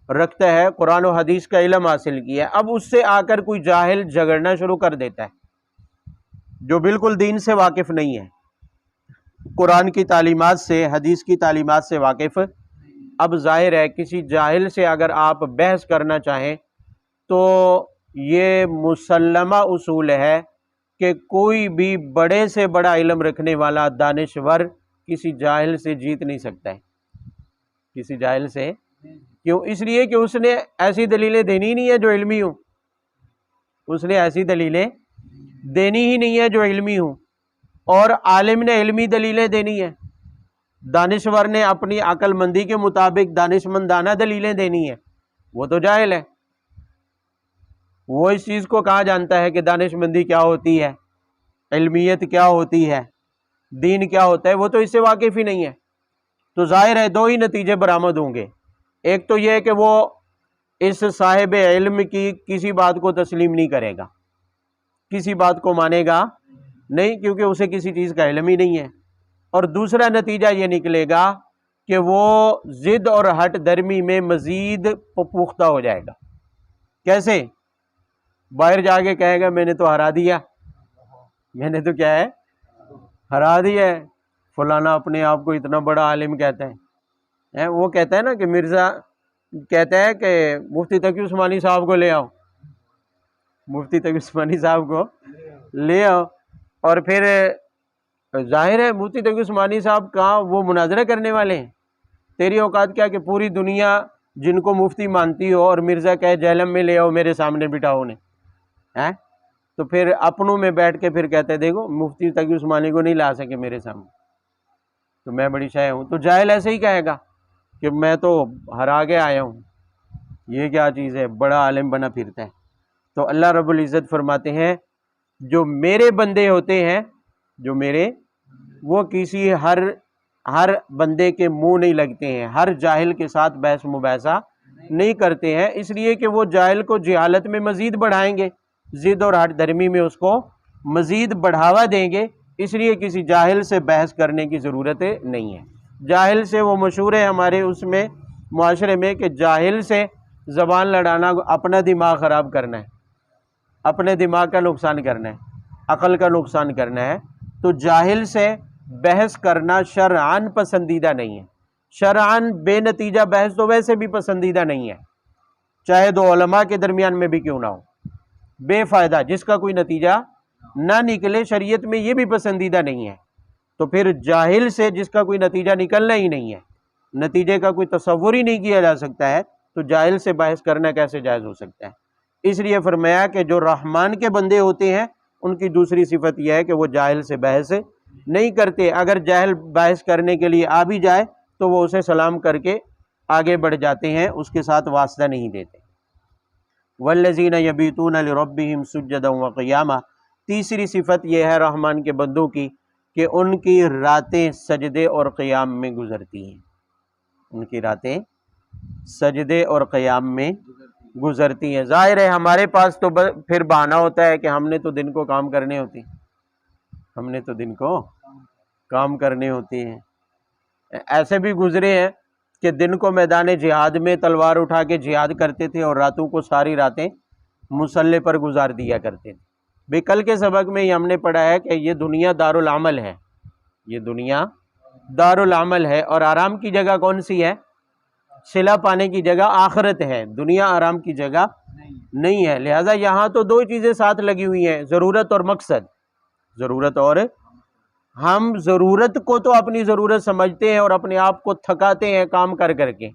S1: رکھتا ہے، قرآن و حدیث کا علم حاصل کیا ہے، اب اس سے آ کر کوئی جاہل جھگڑنا شروع کر دیتا ہے جو بالکل دین سے واقف نہیں ہے، قرآن کی تعلیمات سے، حدیث کی تعلیمات سے واقف۔ اب ظاہر ہے کسی جاہل سے اگر آپ بحث کرنا چاہیں تو یہ مسلمہ اصول ہے کہ کوئی بھی بڑے سے بڑا علم رکھنے والا دانشور کسی جاہل سے جیت نہیں سکتا ہے، کسی جاہل سے۔ کیوں؟ اس لیے کہ اس نے ایسی دلیلیں دینی نہیں ہے جو علمی ہوں، اس نے ایسی دلیلیں دینی ہی نہیں ہے جو علمی ہوں، اور عالم نے علمی دلیلیں دینی ہیں، دانشور نے اپنی عقل مندی کے مطابق دانش مندانہ دلیلیں دینی ہیں، وہ تو جاہل ہے۔ وہ اس چیز کو کہاں جانتا ہے کہ دانش مندی کیا ہوتی ہے، علمیت کیا ہوتی ہے، دین کیا ہوتا ہے، وہ تو اس سے واقف ہی نہیں ہے۔ تو ظاہر ہے دو ہی نتیجے برآمد ہوں گے، ایک تو یہ کہ وہ اس صاحب علم کی کسی بات کو تسلیم نہیں کرے گا، کسی بات کو مانے گا نہیں، کیونکہ اسے کسی چیز کا علم ہی نہیں ہے، اور دوسرا نتیجہ یہ نکلے گا کہ وہ ضد اور ہٹ درمی میں مزید پختہ ہو جائے گا۔ کیسے؟ باہر جا کے کہے گا میں نے تو ہرا دیا، میں نے تو کیا ہے، ہرا دیا ہے، فلانا اپنے آپ کو اتنا بڑا عالم کہتا ہے، وہ کہتا ہے نا کہ مرزا کہتا ہے کہ مفتی تقی عثمانی صاحب کو لے آؤ، مفتی تقی عثمانی صاحب کو لے آؤ، اور پھر ظاہر ہے مفتی تقی عثمانی صاحب کہاں وہ مناظرہ کرنے والے ہیں، تیری اوقات کیا کہ پوری دنیا جن کو مفتی مانتی ہو اور مرزا کہے جہلم میں لے آؤ میرے سامنے بٹھاؤ انہیں، تو پھر اپنوں میں بیٹھ کے پھر کہتے دیکھو مفتی تقی عثمانی کو نہیں لا سکے میرے سامنے تو میں بڑی شے ہوں۔ تو جاہل ایسے ہی کہے گا کہ میں تو ہرا کے آیا ہوں، یہ کیا چیز ہے، بڑا عالم بنا پھرتا ہے۔ تو اللہ رب العزت فرماتے ہیں جو میرے بندے ہوتے ہیں، جو میرے، وہ کسی ہر بندے کے منہ نہیں لگتے ہیں، ہر جاہل کے ساتھ بحث مباحثہ نہیں کرتے ہیں، اس لیے کہ وہ جاہل کو جہالت میں مزید بڑھائیں گے، ضد اور ہٹ درمی میں اس کو مزید بڑھاوا دیں گے، اس لیے کسی جاہل سے بحث کرنے کی ضرورت نہیں ہے۔ جاہل سے وہ مشہور ہے ہمارے اس میں معاشرے میں کہ جاہل سے زبان لڑانا اپنا دماغ خراب کرنا ہے، اپنے دماغ کا نقصان کرنا ہے، عقل کا نقصان کرنا ہے۔ تو جاہل سے بحث کرنا شرعاً پسندیدہ نہیں ہے، شرعاً بے نتیجہ بحث تو ویسے بھی پسندیدہ نہیں ہے، چاہے دو علماء کے درمیان میں بھی کیوں نہ ہو، بے فائدہ جس کا کوئی نتیجہ نہ نکلے، شریعت میں یہ بھی پسندیدہ نہیں ہے۔ تو پھر جاہل سے جس کا کوئی نتیجہ نکلنا ہی نہیں ہے، نتیجے کا کوئی تصور ہی نہیں کیا جا سکتا ہے، تو جاہل سے بحث کرنا کیسے جائز ہو سکتا ہے؟ اس لیے فرمایا کہ جو رحمان کے بندے ہوتے ہیں ان کی دوسری صفت یہ ہے کہ وہ جاہل سے بحث نہیں کرتے. اگر جاہل بحث کرنے کے لیے آ بھی جائے تو وہ اسے سلام کر کے آگے بڑھ جاتے ہیں، اس کے ساتھ واسطہ نہیں دیتے. والذین یبیتون لربہم سجدا وقیاما، تیسری صفت یہ ہے رحمان کے بندوں کی کہ ان کی راتیں سجدے اور قیام میں گزرتی ہیں. ان کی راتیں سجدے اور قیام میں گزرتی ہیں. ظاہر ہے ہمارے پاس تو پھر بہانہ ہوتا ہے کہ ہم نے تو دن کو کام کرنے ہوتے ہیں، ہم نے تو دن کو کام کرنے ہوتے ہیں. ایسے بھی گزرے ہیں کہ دن کو میدان جہاد میں تلوار اٹھا کے جہاد کرتے تھے اور راتوں کو ساری راتیں مصلے پر گزار دیا کرتے تھے. بے کل کے سبق میں ہم نے پڑھا ہے کہ یہ دنیا دارالعمل ہے، یہ دنیا دارالعمل ہے، اور آرام کی جگہ کون سی ہے؟ صلہ پانے کی جگہ آخرت ہے، دنیا آرام کی جگہ نہیں ہے. لہذا یہاں تو دو چیزیں ساتھ لگی ہوئی ہیں، ضرورت اور مقصد. ضرورت، اور ہم ضرورت کو تو اپنی ضرورت سمجھتے ہیں اور اپنے آپ کو تھکاتے ہیں کام کر کر کے،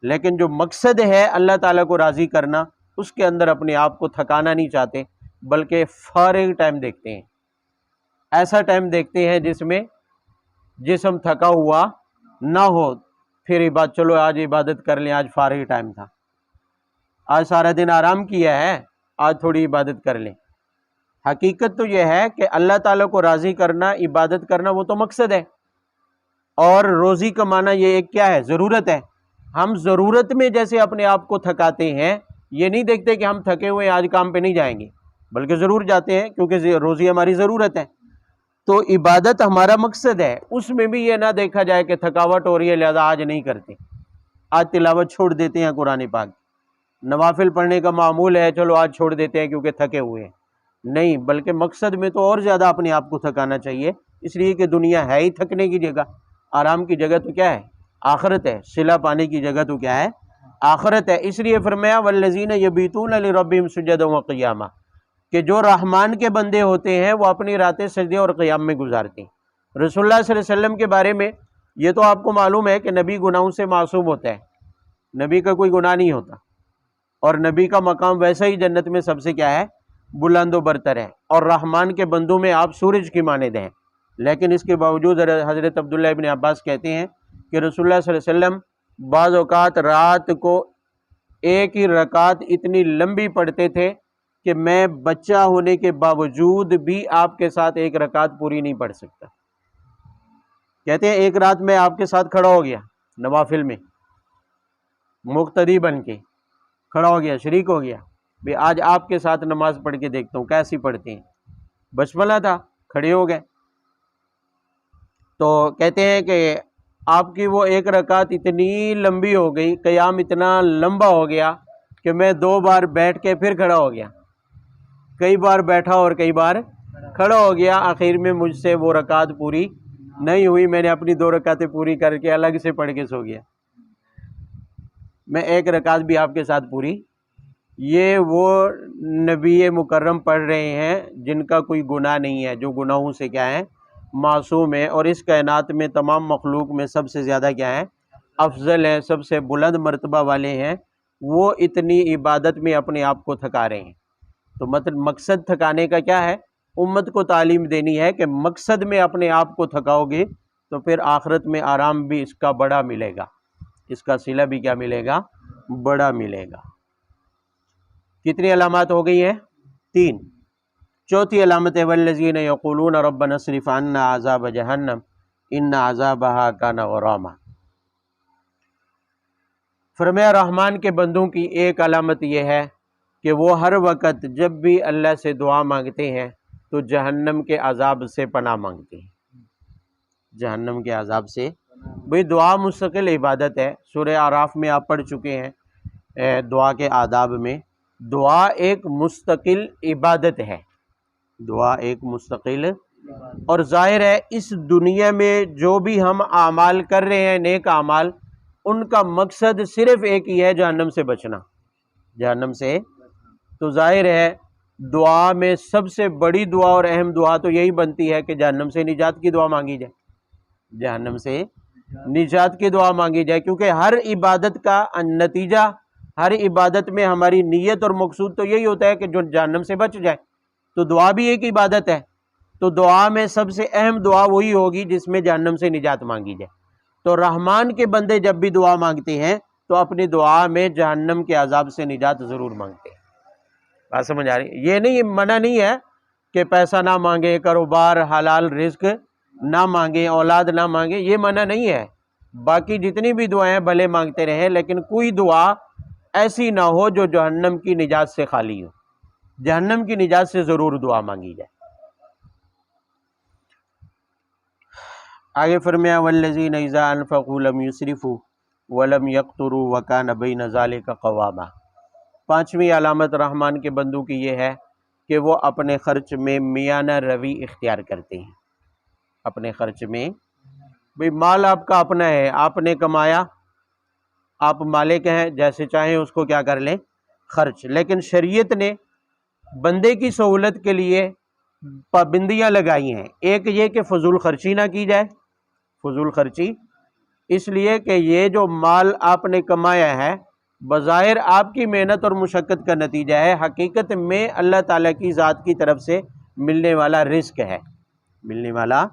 S1: لیکن جو مقصد ہے اللہ تعالیٰ کو راضی کرنا، اس کے اندر اپنے آپ کو تھکانا نہیں چاہتے، بلکہ فارغ ٹائم دیکھتے ہیں. ایسا ٹائم دیکھتے ہیں جس میں جسم تھکا ہوا نہ ہو، پھر چلو آج عبادت کر لیں، آج فارغ ٹائم تھا، آج سارا دن آرام کیا ہے، آج تھوڑی عبادت کر لیں. حقیقت تو یہ ہے کہ اللہ تعالیٰ کو راضی کرنا، عبادت کرنا، وہ تو مقصد ہے، اور روزی کمانا یہ ایک کیا ہے؟ ضرورت ہے. ہم ضرورت میں جیسے اپنے آپ کو تھکاتے ہیں، یہ نہیں دیکھتے کہ ہم تھکے ہوئے آج کام پہ نہیں جائیں گے، بلکہ ضرور جاتے ہیں کیونکہ روزی ہماری ضرورت ہے. تو عبادت ہمارا مقصد ہے، اس میں بھی یہ نہ دیکھا جائے کہ تھکاوٹ ہو رہی ہے لہذا آج نہیں کرتے، آج تلاوت چھوڑ دیتے ہیں قرآن پاک، نوافل پڑھنے کا معمول ہے چلو آج چھوڑ دیتے ہیں کیونکہ تھکے ہوئے ہیں. نہیں، بلکہ مقصد میں تو اور زیادہ اپنے آپ کو تھکانا چاہیے، اس لیے کہ دنیا ہے ہی تھکنے کی جگہ، آرام کی جگہ تو کیا ہے؟ آخرت ہے. صلہ پانے کی جگہ تو کیا ہے؟ آخرت ہے. اس لیے فرمایا والذین یبیتون لربہم سجدا وقیاما، کہ جو رحمان کے بندے ہوتے ہیں وہ اپنی راتیں سجدے اور قیام میں گزارتے ہیں. رسول اللہ صلی اللہ علیہ وسلم کے بارے میں یہ تو آپ کو معلوم ہے کہ نبی گناہوں سے معصوم ہوتا ہے، نبی کا کوئی گناہ نہیں ہوتا، اور نبی کا مقام ویسا ہی جنت میں سب سے کیا ہے؟ بلند و برتر ہے. اور رحمان کے بندوں میں آپ سورج کی مانند ہیں. لیکن اس کے باوجود حضرت عبداللہ ابن عباس کہتے ہیں کہ رسول اللہ صلی اللہ علیہ وسلم بعض اوقات رات کو ایک ہی رکعت اتنی لمبی پڑھتے تھے کہ میں بچہ ہونے کے باوجود بھی آپ کے ساتھ ایک رکعت پوری نہیں پڑھ سکتا. کہتے ہیں ایک رات میں آپ کے ساتھ کھڑا ہو گیا، نوافل میں مقتدی بن کے کھڑا ہو گیا، شریک ہو گیا، بھی آج آپ کے ساتھ نماز پڑھ کے دیکھتا ہوں کیسی پڑھتے ہیں. بچپنا تھا، کھڑے ہو گئے. تو کہتے ہیں کہ آپ کی وہ ایک رکعت اتنی لمبی ہو گئی، قیام اتنا لمبا ہو گیا کہ میں 2 بار بیٹھ کے پھر کھڑا ہو گیا، کئی بار بیٹھا اور کئی بار کھڑا ہو گیا. آخر میں مجھ سے وہ رکعت پوری نہیں ہوئی، میں نے اپنی 2 رکعتیں پوری کر کے الگ سے پڑھ کے سو گیا. میں ایک رکعت بھی آپ کے ساتھ پوری. یہ وہ نبی مکرم پڑھ رہے ہیں جن کا کوئی گناہ نہیں ہے، جو گناہوں سے کیا ہے؟ معصوم ہے، اور اس کائنات میں تمام مخلوق میں سب سے زیادہ کیا ہے؟ افضل ہے، سب سے بلند مرتبہ والے ہیں. وہ اتنی عبادت میں اپنے آپ کو تھکا رہے ہیں. تو مطلب مقصد تھکانے کا کیا ہے؟ امت کو تعلیم دینی ہے کہ مقصد میں اپنے آپ کو تھکاؤ گے تو پھر آخرت میں آرام بھی اس کا بڑا ملے گا، اس کا صلہ بھی کیا ملے گا؟ بڑا ملے گا. کتنی علامات ہو گئی ہیں؟ 3. چوتھی علامت ہے والذین یقولون ربنا اصرف عنا عذاب جہنم ان عذابها کان غراما. فرمایا رحمان کے بندوں کی ایک علامت یہ ہے کہ وہ ہر وقت جب بھی اللہ سے دعا مانگتے ہیں تو جہنم کے عذاب سے پناہ مانگتے ہیں. جہنم کے عذاب سے، بھئی دعا مستقل عبادت ہے. سورہ اعراف میں آپ پڑھ چکے ہیں دعا کے آداب میں. دعا ایک مستقل عبادت ہے، دعا ایک مستقل، اور ظاہر ہے اس دنیا میں جو بھی ہم اعمال کر رہے ہیں، نیک اعمال، ان کا مقصد صرف ایک ہی ہے، جہنم سے بچنا، جہنم سے. تو ظاہر ہے دعا میں سب سے بڑی دعا اور اہم دعا تو یہی بنتی ہے کہ جہنم سے نجات کی دعا مانگی جائے، جہنم سے نجات کی دعا مانگی جائے. کیونکہ ہر عبادت کا نتیجہ، ہر عبادت میں ہماری نیت اور مقصود تو یہی ہوتا ہے کہ جو جہنم سے بچ جائے. تو دعا بھی ایک عبادت ہے. تو دعا میں سب سے اہم دعا وہی ہوگی جس میں جہنم سے نجات مانگی جائے. تو رحمان کے بندے جب بھی دعا مانگتے ہیں تو اپنی دعا میں جہنم کے عذاب سے نجات ضرور مانگتے ہیں. بات سمجھ آ رہی؟ یہ نہیں، منع نہیں ہے کہ پیسہ نہ مانگے، کاروبار حلال رزق نہ مانگے، اولاد نہ مانگے، یہ منع نہیں ہے. باقی جتنی بھی دعائیں بھلے مانگتے رہیں، لیکن کوئی دعا ایسی نہ ہو جو جہنم کی نجات سے خالی ہو. جہنم کی نجات سے ضرور دعا مانگی جائے. آگے فرمایا والذین اذا انفقوا لم یسرفوا ولم یقتروا وکان بین ذلک قواما. پانچویں علامت رحمان کے بندوں کی یہ ہے کہ وہ اپنے خرچ میں میانہ روی اختیار کرتے ہیں. اپنے خرچ میں، بھئی مال آپ کا اپنا ہے، آپ نے کمایا، آپ مالک ہیں، جیسے چاہیں اس کو کیا کر لیں، خرچ. لیکن شریعت نے بندے کی سہولت کے لیے پابندیاں لگائی ہیں. ایک یہ کہ فضول خرچی نہ کی جائے. فضول خرچی اس لیے کہ یہ جو مال آپ نے کمایا ہے بظاہر آپ کی محنت اور مشقت کا نتیجہ ہے، حقیقت میں اللہ تعالیٰ کی ذات کی طرف سے ملنے والا رزق ہے، ملنے والا.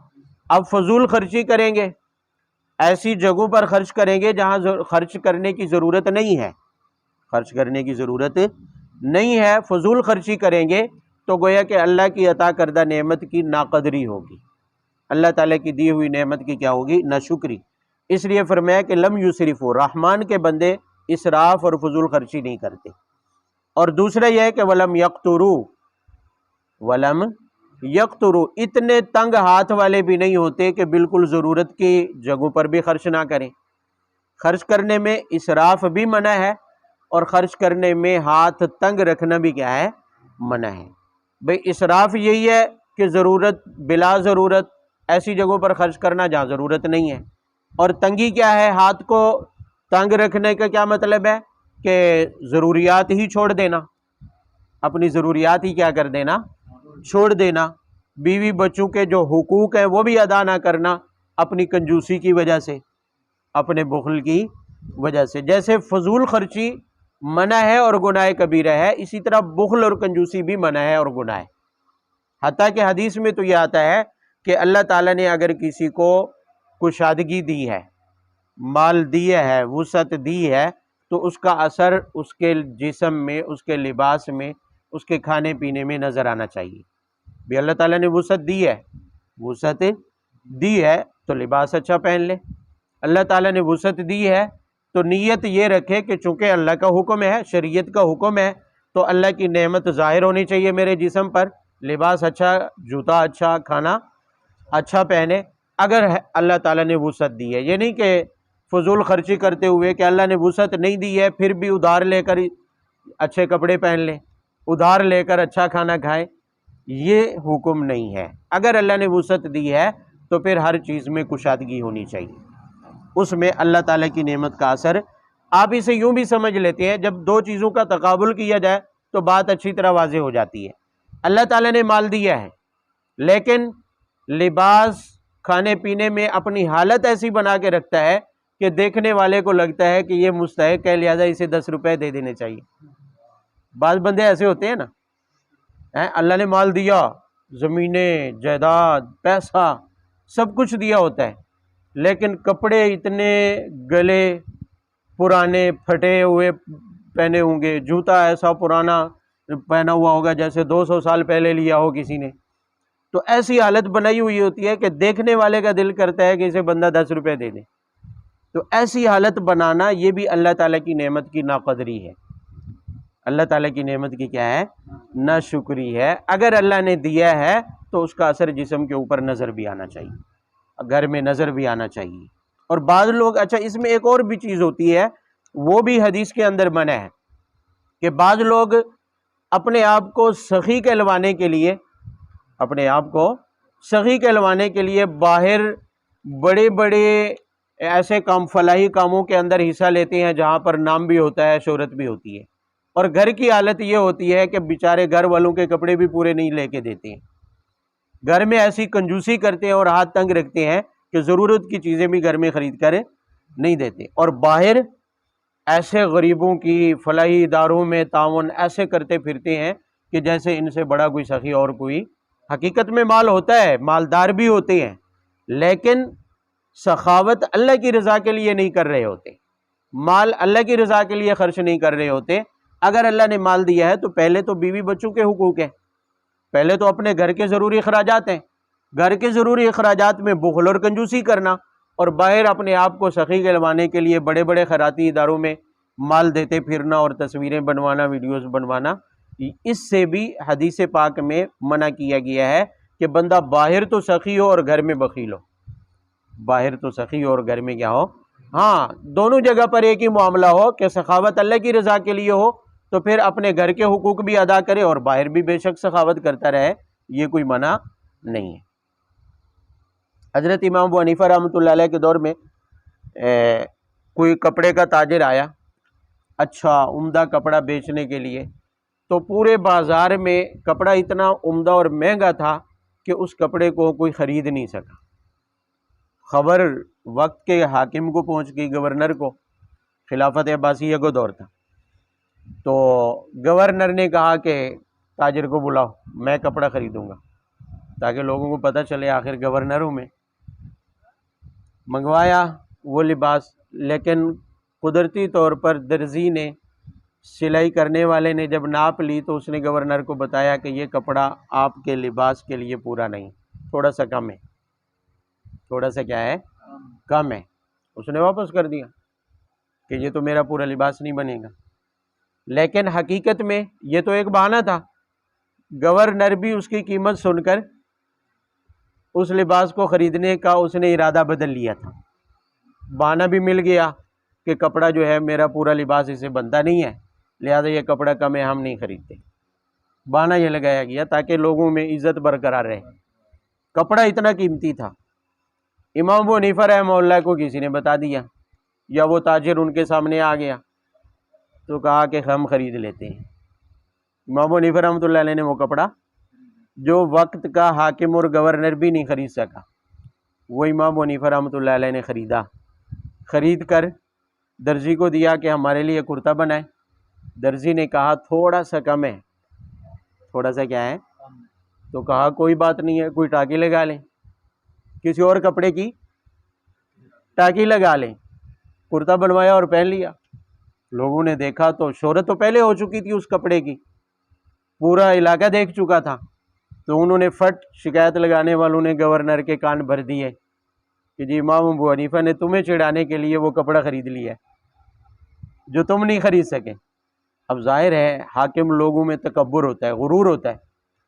S1: اب فضول خرچی کریں گے، ایسی جگہوں پر خرچ کریں گے جہاں خرچ کرنے کی ضرورت نہیں ہے، خرچ کرنے کی ضرورت نہیں ہے، فضول خرچی کریں گے تو گویا کہ اللہ کی عطا کردہ نعمت کی ناقدری ہوگی، اللہ تعالیٰ کی دی ہوئی نعمت کی کیا ہوگی، ناشکری. اس لیے فرمایا کہ لم یسرفوا، رحمان کے بندے اسراف اور فضول خرچی نہیں کرتے. اور دوسرا یہ ہے کہ ولم یقتروا، ولم یقتروا، اتنے تنگ ہاتھ والے بھی نہیں ہوتے کہ بالکل ضرورت کی جگہوں پر بھی خرچ نہ کریں. خرچ کرنے میں اسراف بھی منع ہے اور خرچ کرنے میں ہاتھ تنگ رکھنا بھی کیا ہے، منع ہے. بھئی اسراف یہی ہے کہ ضرورت بلا ضرورت ایسی جگہوں پر خرچ کرنا جہاں ضرورت نہیں ہے. اور تنگی کیا ہے، ہاتھ کو تنگ رکھنے کا کیا مطلب ہے کہ ضروریات ہی چھوڑ دینا، اپنی ضروریات ہی کیا کر دینا، چھوڑ دینا. بیوی بچوں کے جو حقوق ہیں وہ بھی ادا نہ کرنا اپنی کنجوسی کی وجہ سے، اپنے بخل کی وجہ سے. جیسے فضول خرچی منع ہے اور گناہ کبیرہ ہے، اسی طرح بخل اور کنجوسی بھی منع ہے اور گناہ ہے. حتیٰ کہ حدیث میں تو یہ آتا ہے کہ اللہ تعالیٰ نے اگر کسی کو کشادگی دی ہے، مال دیا ہے، وسعت دی ہے، تو اس کا اثر اس کے جسم میں، اس کے لباس میں، اس کے کھانے پینے میں نظر آنا چاہیے. بھی اللہ تعالیٰ نے وسعت دی ہے، وسعت دی ہے تو لباس اچھا پہن لے. اللہ تعالیٰ نے وسعت دی ہے تو نیت یہ رکھے کہ چونکہ اللہ کا حکم ہے، شریعت کا حکم ہے، تو اللہ کی نعمت ظاہر ہونی چاہیے میرے جسم پر، لباس اچھا، جوتا اچھا، کھانا اچھا پہنے. اگر اللہ تعالیٰ نے وسعت دی ہے، یہ نہیں کہ فضول خرچی کرتے ہوئے کہ اللہ نے وسعت نہیں دی ہے پھر بھی ادھار لے کر اچھے کپڑے پہن لیں، ادھار لے کر اچھا کھانا کھائیں، یہ حکم نہیں ہے. اگر اللہ نے وسعت دی ہے تو پھر ہر چیز میں کشادگی ہونی چاہیے، اس میں اللہ تعالیٰ کی نعمت کا اثر. آپ اسے یوں بھی سمجھ لیتے ہیں، جب دو چیزوں کا تقابل کیا جائے تو بات اچھی طرح واضح ہو جاتی ہے. اللہ تعالیٰ نے مال دیا ہے لیکن لباس، کھانے پینے میں اپنی حالت ایسی بنا کے رکھتا ہے کہ دیکھنے والے کو لگتا ہے کہ یہ مستحق ہے، لہذا اسے 10 روپے دے دینے چاہیے. بعض بندے ایسے ہوتے ہیں نا، اللہ نے مال دیا، زمینیں، جائیداد، پیسہ سب کچھ دیا ہوتا ہے، لیکن کپڑے اتنے گلے پرانے پھٹے ہوئے پہنے ہوں گے، جوتا ایسا پرانا پہنا ہوا ہوگا جیسے 200 سال پہلے لیا ہو کسی نے. تو ایسی حالت بنائی ہوئی ہوتی ہے کہ دیکھنے والے کا دل کرتا ہے کہ اسے بندہ 10 روپے دے دے. تو ایسی حالت بنانا یہ بھی اللہ تعالیٰ کی نعمت کی ناقدری ہے، اللہ تعالیٰ کی نعمت کی کیا ہے، ناشکری ہے. اگر اللہ نے دیا ہے تو اس کا اثر جسم کے اوپر نظر بھی آنا چاہیے، گھر میں نظر بھی آنا چاہیے. اور بعض لوگ، اچھا اس میں ایک اور بھی چیز ہوتی ہے، وہ بھی حدیث کے اندر منع ہے کہ بعض لوگ اپنے آپ کو سخی کہلوانے کے لیے، اپنے آپ کو سخی کہلوانے کے لیے باہر بڑے بڑے ایسے کام، فلاحی کاموں کے اندر حصہ لیتے ہیں جہاں پر نام بھی ہوتا ہے، شہرت بھی ہوتی ہے. اور گھر کی حالت یہ ہوتی ہے کہ بیچارے گھر والوں کے کپڑے بھی پورے نہیں لے کے دیتے ہیں، گھر میں ایسی کنجوسی کرتے ہیں اور ہاتھ تنگ رکھتے ہیں کہ ضرورت کی چیزیں بھی گھر میں خرید کر نہیں دیتے. اور باہر ایسے غریبوں کی فلاحی اداروں میں تعاون ایسے کرتے پھرتے ہیں کہ جیسے ان سے بڑا کوئی سخی اور کوئی حقیقت میں مال ہوتا ہے، مالدار بھی ہوتے ہیں، لیکن سخاوت اللہ کی رضا کے لیے نہیں کر رہے ہوتے، مال اللہ کی رضا کے لیے خرچ نہیں کر رہے ہوتے۔ اگر اللہ نے مال دیا ہے تو پہلے تو بیوی بچوں کے حقوق ہیں، پہلے تو اپنے گھر کے ضروری اخراجات ہیں، گھر کے ضروری اخراجات میں بخل اور کنجوسی کرنا، اور باہر اپنے آپ کو سخی کہلوانے کے لیے بڑے بڑے خیراتی اداروں میں مال دیتے پھرنا اور تصویریں بنوانا، ویڈیوز بنوانا، اس سے بھی حدیث پاک میں منع کیا گیا ہے کہ بندہ باہر تو سخی ہو اور گھر میں بخیل ہو، باہر تو سخی ہو اور گھر میں کیا ہو، ہاں دونوں جگہ پر ایک ہی معاملہ ہو کہ سخاوت اللہ کی رضا کے لیے ہو تو پھر اپنے گھر کے حقوق بھی ادا کرے اور باہر بھی بے شک سخاوت کرتا رہے، یہ کوئی منع نہیں ہے۔ حضرت امام ابو حنیفہ رحمۃ اللہ علیہ کے دور میں کوئی کپڑے کا تاجر آیا، اچھا عمدہ کپڑا بیچنے کے لیے، تو پورے بازار میں کپڑا اتنا عمدہ اور مہنگا تھا کہ اس کپڑے کو کوئی خرید نہیں سکا۔ خبر وقت کے حاکم کو پہنچ گئی، گورنر کو، خلافت عباسیہ کو دور تھا، تو گورنر نے کہا کہ تاجر کو بلاؤ، میں کپڑا خریدوں گا، تاکہ لوگوں کو پتہ چلے آخر گورنر ہوں میں۔ منگوایا وہ لباس، لیکن قدرتی طور پر درزی نے، سلائی کرنے والے نے جب ناپ لی تو اس نے گورنر کو بتایا کہ یہ کپڑا آپ کے لباس کے لیے پورا نہیں، تھوڑا سا کم ہے، تھوڑا سا کیا ہے، کم ہے۔ اس نے واپس کر دیا کہ یہ تو میرا پورا لباس نہیں بنے گا، لیکن حقیقت میں یہ تو ایک بہانہ تھا۔ گورنر بھی اس کی قیمت سن کر اس لباس کو خریدنے کا اس نے ارادہ بدل لیا تھا، بہانہ بھی مل گیا کہ کپڑا جو ہے میرا پورا لباس اسے بنتا نہیں ہے، لہذا یہ کپڑا کم ہے، ہم نہیں خریدتے۔ بہانہ یہ لگایا گیا تاکہ لوگوں میں عزت برقرار رہے، کپڑا اتنا قیمتی تھا۔ امام ابو حنیفہ رحمہ اللہ کو کسی نے بتا دیا، یا وہ تاجر ان کے سامنے آ گیا تو کہا کہ ہم خرید لیتے ہیں۔ امام ابو حنیفہ رحمۃ اللہ علیہ نے وہ کپڑا جو وقت کا حاکم اور گورنر بھی نہیں خرید سکا، وہ امام ابو حنیفہ رحمۃ اللہ علیہ نے خریدا، خرید کر درزی کو دیا کہ ہمارے لیے کرتا بنائے۔ درزی نے کہا تھوڑا سا کم ہے، تھوڑا سا کیا ہے، تو کہا کوئی بات نہیں ہے، کوئی ٹاکی لگا لیں، کسی اور کپڑے کی ٹاکی لگا لیں۔ کرتا بنوایا اور پہن لیا۔ لوگوں نے دیکھا تو شہرت تو پہلے ہو چکی تھی اس کپڑے کی، پورا علاقہ دیکھ چکا تھا، تو انہوں نے فٹ شکایت لگانے والوں نے گورنر کے کان بھر دیے کہ جی امام ابو حنیفہ نے تمہیں چڑھانے کے لیے وہ کپڑا خرید لیا ہے جو تم نہیں خرید سکے۔ اب ظاہر ہے حاکم لوگوں میں تکبر ہوتا ہے، غرور ہوتا ہے،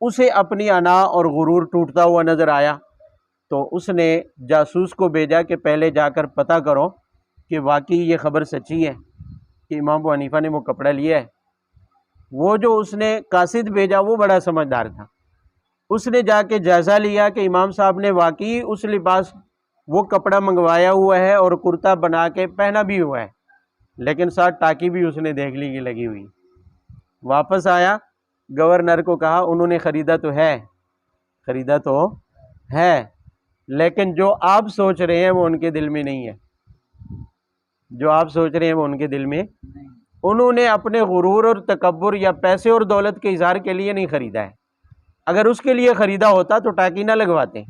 S1: اسے اپنی انا اور غرور ٹوٹتا ہوا نظر آیا تو اس نے جاسوس کو بھیجا کہ پہلے جا کر پتہ کرو کہ واقعی یہ خبر سچی ہے کہ امام ابو حنیفہ نے وہ کپڑا لیا ہے۔ وہ جو اس نے قاصد بھیجا وہ بڑا سمجھدار تھا، اس نے جا کے جائزہ لیا کہ امام صاحب نے واقعی اس لباس وہ کپڑا منگوایا ہوا ہے اور کرتا بنا کے پہنا بھی ہوا ہے، لیکن ساتھ ٹاکی بھی اس نے دیکھ لی کہ لگی ہوئی۔ واپس آیا، گورنر کو کہا انہوں نے خریدا تو ہے، خریدا تو ہے، لیکن جو آپ سوچ رہے ہیں وہ ان کے دل میں نہیں ہے، جو آپ سوچ رہے ہیں وہ ان کے دل میں، انہوں نے اپنے غرور اور تکبر یا پیسے اور دولت کے اظہار کے لیے نہیں خریدا ہے۔ اگر اس کے لیے خریدا ہوتا تو ٹاکی نہ لگواتے،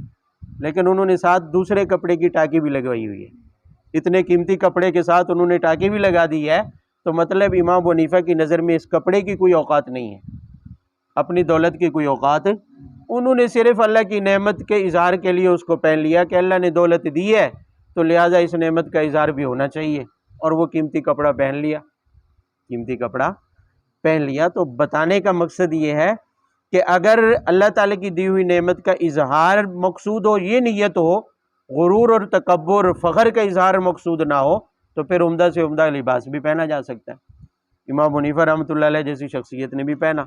S1: لیکن انہوں نے ساتھ دوسرے کپڑے کی ٹاکی بھی لگوائی ہوئی ہے، اتنے قیمتی کپڑے کے ساتھ انہوں نے ٹاکی بھی لگا دی ہے، تو مطلب امام ابو حنیفہ کی نظر میں اس کپڑے کی کوئی اوقات نہیں ہے، اپنی دولت کی کوئی اوقات، انہوں نے صرف اللہ کی نعمت کے اظہار کے لیے اس کو پہن لیا کہ اللہ نے دولت دی ہے تو لہٰذا اس نعمت کا اظہار بھی ہونا چاہیے، اور وہ قیمتی کپڑا پہن لیا، قیمتی کپڑا پہن لیا۔ تو بتانے کا مقصد یہ ہے کہ اگر اللہ تعالیٰ کی دی ہوئی نعمت کا اظہار مقصود ہو، یہ نیت ہو، غرور اور تکبر فخر کا اظہار مقصود نہ ہو، تو پھر عمدہ سے عمدہ لباس بھی پہنا جا سکتا ہے۔ امام حنیفہ رحمۃ اللہ علیہ جیسی شخصیت نے بھی پہنا،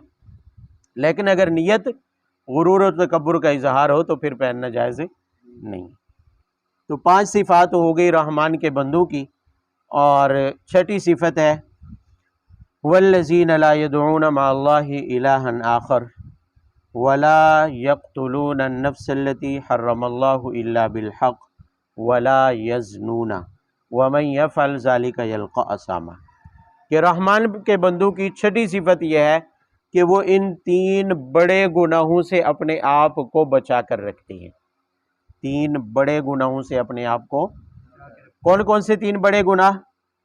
S1: لیکن اگر نیت غرور اور تکبر کا اظہار ہو تو پھر پہننا جائز نہیں۔ تو 5 صفات ہو گئی رحمان کے بندوں کی، اور 6ٹھی صفت ہے وَالَّذِينَ لَا يَدْعُونَ مَعَ اللَّهِ إِلَٰهًا آخَرَ وَلَا يَقْتُلُونَ النَّفْسَ الَّتِي حَرَّمَ اللَّهُ إِلَّا بِالْحَقِّ وَلَا يَزْنُونَ وَمَن يَفْعَلْ ذَلِكَ يَلْقَ أَثَامًا، کہ رحمان کے بندوں کی 6ٹھی صفت یہ ہے کہ وہ ان 3 بڑے گناہوں سے اپنے آپ کو بچا کر رکھتے ہیں۔ 3 بڑے گناہوں سے اپنے آپ کو، کون کون سے 3 بڑے گناہ؟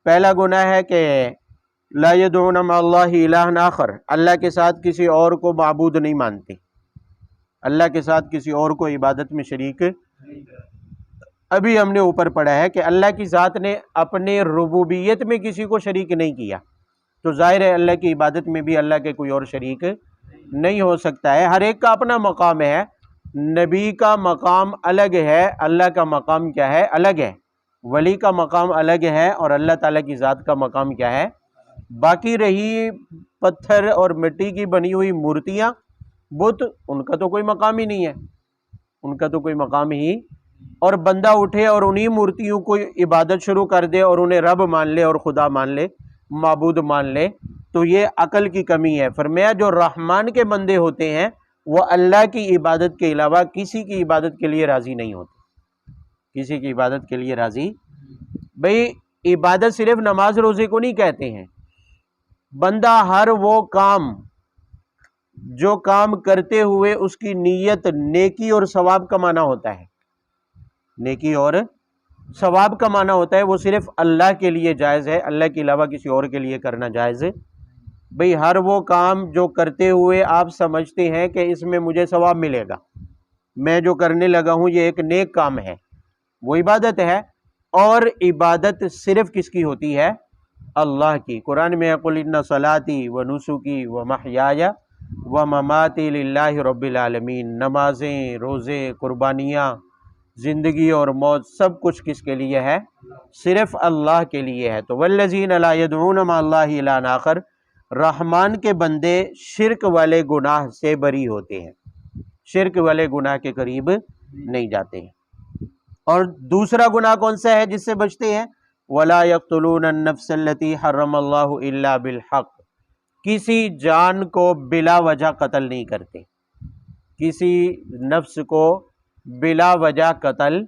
S1: پہلا گناہ ہے کہ لا یدعون مع اللہ الہ آخر، اللہ کے ساتھ کسی اور کو معبود نہیں مانتے، اللہ کے ساتھ کسی اور کو عبادت میں شریک۔ ابھی ہم نے اوپر پڑھا ہے کہ اللہ کی ذات نے اپنے ربوبیت میں کسی کو شریک نہیں کیا، تو ظاہر ہے اللہ کی عبادت میں بھی اللہ کے کوئی اور شریک نہیں ہو سکتا ہے۔ ہر ایک کا اپنا مقام ہے، نبی کا مقام الگ ہے، اللہ کا مقام کیا ہے؟ الگ ہے، ولی کا مقام الگ ہے، اور اللہ تعالیٰ کی ذات کا مقام کیا ہے؟ باقی رہی پتھر اور مٹی کی بنی ہوئی مورتیاں، بت، ان کا تو کوئی مقام ہی نہیں ہے، ان کا تو کوئی مقام ہی، اور بندہ اٹھے اور انہی مورتیوں کو عبادت شروع کر دے اور انہیں رب مان لے اور خدا مان لے، معبود مان لے، تو یہ عقل کی کمی ہے۔ فرمایا جو رحمان کے بندے ہوتے ہیں وہ اللہ کی عبادت کے علاوہ کسی کی عبادت کے لیے راضی نہیں ہوتے، کسی کی عبادت کے لیے راضی۔ بھئی عبادت صرف نماز روزے کو نہیں کہتے ہیں، بندہ ہر وہ کام جو کام کرتے ہوئے اس کی نیت نیکی اور ثواب کمانا ہوتا ہے، نیکی اور ثواب کمانا ہوتا ہے، وہ صرف اللہ کے لیے جائز ہے، اللہ کے علاوہ کسی اور کے لیے کرنا جائز ہے۔ بھئی ہر وہ کام جو کرتے ہوئے آپ سمجھتے ہیں کہ اس میں مجھے ثواب ملے گا، میں جو کرنے لگا ہوں یہ ایک نیک کام ہے، وہ عبادت ہے۔ اور عبادت صرف کس کی ہوتی ہے؟ اللہ کی۔ قرآن میں قل ان صلاتی و نسکی و محیای و مماتی للہ رب العالمین، نمازیں، روزے، قربانیاں، زندگی اور موت، سب کچھ کس کے لیے ہے؟ صرف اللہ کے لیے ہے۔ تو والذین لا یدعون مع اللہ الہ آخر، رحمان کے بندے شرک والے گناہ سے بری ہوتے ہیں، شرک والے گناہ کے قریب نہیں جاتے ہیں۔ اور دوسرا گناہ کون سا ہے جس سے بچتے ہیں؟ وَلَا يَقْتُلُونَ النَّفْسَ الَّتِي حَرَّمَ اللَّهُ إِلَّا بِالْحَقِّ، کسی جان کو بلا وجہ قتل نہیں کرتے، کسی نفس کو بلا وجہ قتل،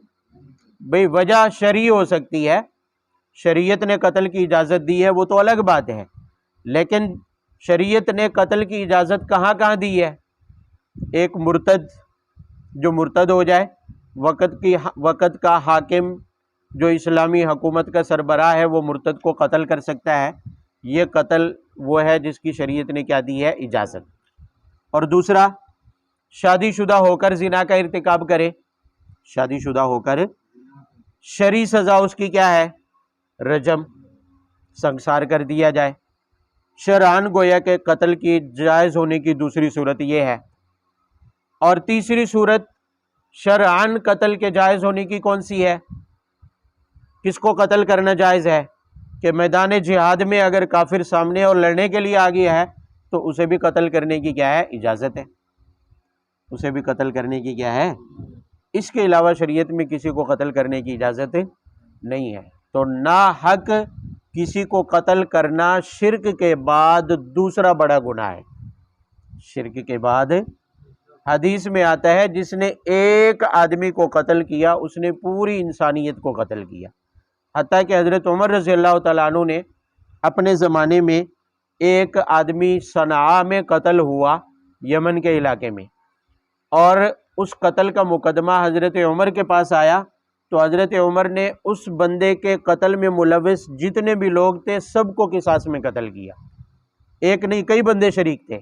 S1: بھئی وجہ شرعی ہو سکتی ہے، شریعت نے قتل کی اجازت دی ہے وہ تو الگ بات ہے، لیکن شریعت نے قتل کی اجازت کہاں کہاں دی ہے؟ ایک مرتد، جو مرتد ہو جائے، وقت کا حاکم جو اسلامی حکومت کا سربراہ ہے وہ مرتد کو قتل کر سکتا ہے، یہ قتل وہ ہے جس کی شریعت نے کیا دی ہے؟ اجازت۔ اور دوسرا، شادی شدہ ہو کر زنا کا ارتکاب کرے، شادی شدہ ہو کر، شرعی سزا اس کی کیا ہے؟ رجم، سنسار کر دیا جائے۔ شرعاً گویا کہ قتل کی جائز ہونے کی دوسری صورت یہ ہے۔ اور تیسری صورت شرعاً قتل کے جائز ہونے کی کون سی ہے؟ کس کو قتل کرنا جائز ہے؟ کہ میدان جہاد میں اگر کافر سامنے اور لڑنے کے لیے آ گیا ہے تو اسے بھی قتل کرنے کی کیا ہے؟ اجازت ہے، اسے بھی قتل کرنے کی کیا ہے؟ اس کے علاوہ شریعت میں کسی کو قتل کرنے کی اجازت نہیں ہے۔ تو ناحق کسی کو قتل کرنا شرک کے بعد دوسرا بڑا گناہ ہے۔ شرک کے بعد حدیث میں آتا ہے جس نے ایک آدمی کو قتل کیا اس نے پوری انسانیت کو قتل کیا۔ حتیٰ کہ حضرت عمر رضی اللہ تعالیٰ عنہ نے اپنے زمانے میں ایک آدمی صنعاء میں قتل ہوا، یمن کے علاقے میں، اور اس قتل کا مقدمہ حضرت عمر کے پاس آیا تو حضرت عمر نے اس بندے کے قتل میں ملوث جتنے بھی لوگ تھے سب کو قصاص میں قتل کیا، ایک نہیں کئی بندے شریک تھے۔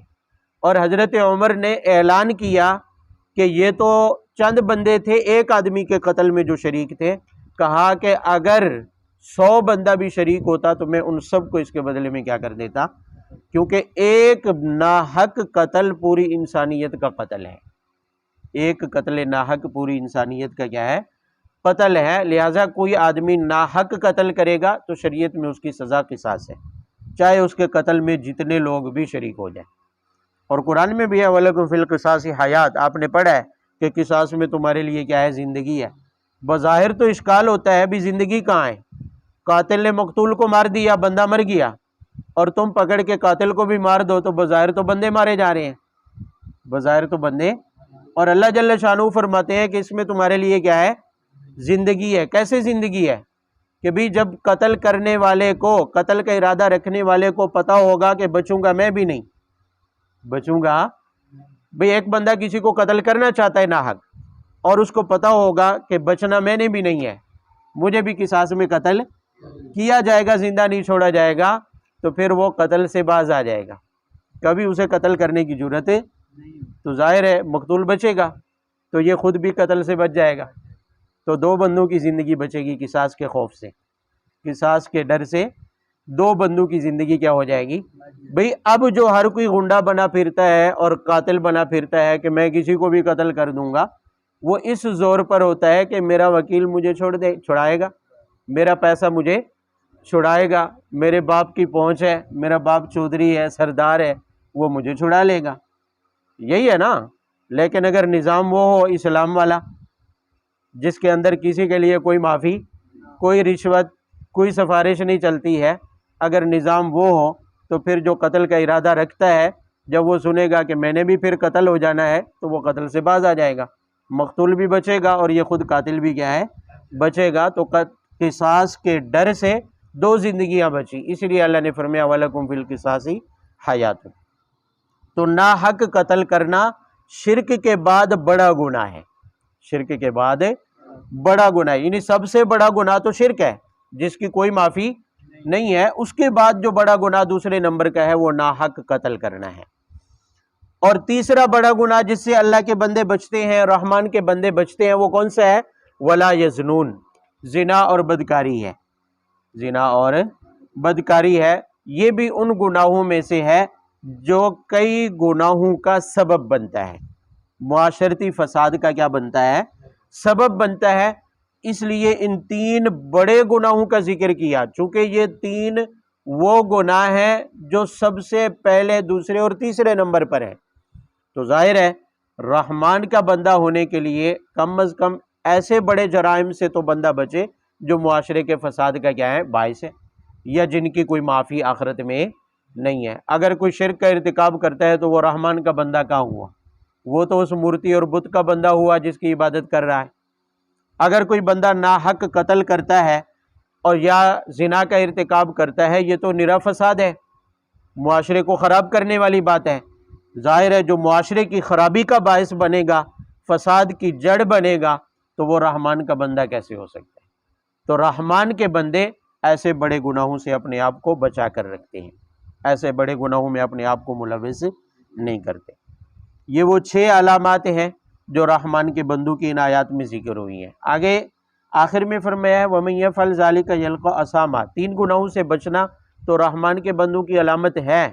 S1: اور حضرت عمر نے اعلان کیا کہ یہ تو چند بندے تھے ایک آدمی کے قتل میں جو شریک تھے، کہا کہ اگر 100 بندہ بھی شریک ہوتا تو میں ان سب کو اس کے بدلے میں کیا کر دیتا، کیونکہ ایک ناحق قتل پوری انسانیت کا قتل ہے، ایک قتل ناحق پوری انسانیت کا کیا ہے؟ قتل ہے۔ لہٰذا کوئی آدمی ناحق قتل کرے گا تو شریعت میں اس کی سزا قصاص ہے، چاہے اس کے قتل میں جتنے لوگ بھی شریک ہو جائیں۔ اور قرآن میں بھی ہے وَلَكُمْ فِي الْقِصَاصِ حیات، آپ نے پڑھا ہے کہ قصاص میں تمہارے لیے کیا ہے؟ زندگی ہے۔ بظاہر تو اشکال ہوتا ہے بھی زندگی کہاں ہے؟ قاتل نے مقتول کو مار دیا، بندہ مر گیا، اور تم پکڑ کے قاتل کو بھی مار دو تو بظاہر تو بندے مارے جا رہے ہیں، بظاہر تو بندے۔ اور اللہ جل شانہ فرماتے ہیں کہ اس میں تمہارے لیے کیا ہے؟ زندگی ہے۔ کیسے زندگی ہے؟ کہ بھی جب قتل کرنے والے کو، قتل کا ارادہ رکھنے والے کو پتہ ہوگا کہ بچوں گا میں بھی نہیں، بچوں گا؟ بھئی ایک بندہ کسی کو قتل کرنا چاہتا ہے ناحق، اور اس کو پتہ ہوگا کہ بچنا میں نے بھی نہیں ہے، مجھے بھی قصاص میں قتل کیا جائے گا، زندہ نہیں چھوڑا جائے گا، تو پھر وہ قتل سے باز آ جائے گا، کبھی اسے قتل کرنے کی ضرورت ہے تو ظاہر ہے مقتول بچے گا، تو یہ خود بھی قتل سے بچ جائے گا، تو دو بندوں کی زندگی بچے گی قصاص کے خوف سے، قصاص کے ڈر سے دو بندوں کی زندگی کیا ہو جائے گی؟ بھئی اب جو ہر کوئی غنڈہ بنا پھرتا ہے اور قاتل بنا پھرتا ہے کہ میں کسی کو بھی قتل کر دوں گا، وہ اس زور پر ہوتا ہے کہ میرا وکیل مجھے چھڑائے گا، میرا پیسہ مجھے چھڑائے گا، میرے باپ کی پہنچ ہے، میرا باپ چودھری ہے، سردار ہے، وہ مجھے چھڑا لے گا، یہی ہے نا۔ لیکن اگر نظام وہ ہو اسلام والا، جس کے اندر کسی کے لیے کوئی معافی، کوئی رشوت، کوئی سفارش نہیں چلتی ہے، اگر نظام وہ ہو تو پھر جو قتل کا ارادہ رکھتا ہے جب وہ سنے گا کہ میں نے بھی پھر قتل ہو جانا ہے تو وہ قتل سے باز آ جائے گا، مقتول بھی بچے گا اور یہ خود قاتل بھی کیا ہے؟ بچے گا۔ تو قصاص کے ڈر سے دو زندگیاں بچی، اس لیے اللہ نے فرمایا وَلَكُمْ فِي الْقِصَاصِ حَيَاتٌ۔ تو ناحق قتل کرنا شرک کے بعد بڑا گناہ ہے، شرک کے بعد بڑا گناہ ہے، یعنی سب سے بڑا گناہ تو شرک ہے جس کی کوئی معافی نہیں ہے، اس کے بعد جو بڑا گناہ دوسرے نمبر کا ہے وہ ناحق قتل کرنا ہے۔ اور تیسرا بڑا گناہ جس سے اللہ کے بندے بچتے ہیں، رحمان کے بندے بچتے ہیں، وہ کون سا ہے؟ وَلَا يَزْنُونَ، زنا اور بدکاری ہے، زنا اور بدکاری ہے۔ یہ بھی ان گناہوں میں سے ہے جو کئی گناہوں کا سبب بنتا ہے، معاشرتی فساد کا کیا بنتا ہے؟ سبب بنتا ہے۔ اس لیے ان تین بڑے گناہوں کا ذکر کیا، چونکہ یہ تین وہ گناہ ہیں جو سب سے پہلے، دوسرے اور تیسرے نمبر پر ہے۔ تو ظاہر ہے رحمان کا بندہ ہونے کے لیے کم از کم ایسے بڑے جرائم سے تو بندہ بچے جو معاشرے کے فساد کا کیا ہے؟ باعث ہے، یا جن کی کوئی معافی آخرت میں نہیں ہے۔ اگر کوئی شرک کا ارتکاب کرتا ہے تو وہ رحمان کا بندہ کہاں ہوا؟ وہ تو اس مورتی اور بت کا بندہ ہوا جس کی عبادت کر رہا ہے۔ اگر کوئی بندہ ناحق قتل کرتا ہے اور یا زنا کا ارتکاب کرتا ہے، یہ تو نرا فساد ہے، معاشرے کو خراب کرنے والی بات ہے۔ ظاہر ہے جو معاشرے کی خرابی کا باعث بنے گا، فساد کی جڑ بنے گا، تو وہ رحمان کا بندہ کیسے ہو سکتا ہے؟ تو رحمان کے بندے ایسے بڑے گناہوں سے اپنے آپ کو بچا کر رکھتے ہیں، ایسے بڑے گناہوں میں اپنے آپ کو ملوث نہیں کرتے۔ یہ وہ 6 علامات ہیں جو رحمان کے بندوں کی ان آیات میں ذکر ہوئی ہیں۔ آگے آخر میں فرمایا ہے وَمَن يَفْعَلْ ذَلِكَ يَلْقَ أَثَامًا، 3 گناہوں سے بچنا تو رحمان کے بندوں کی علامت ہے،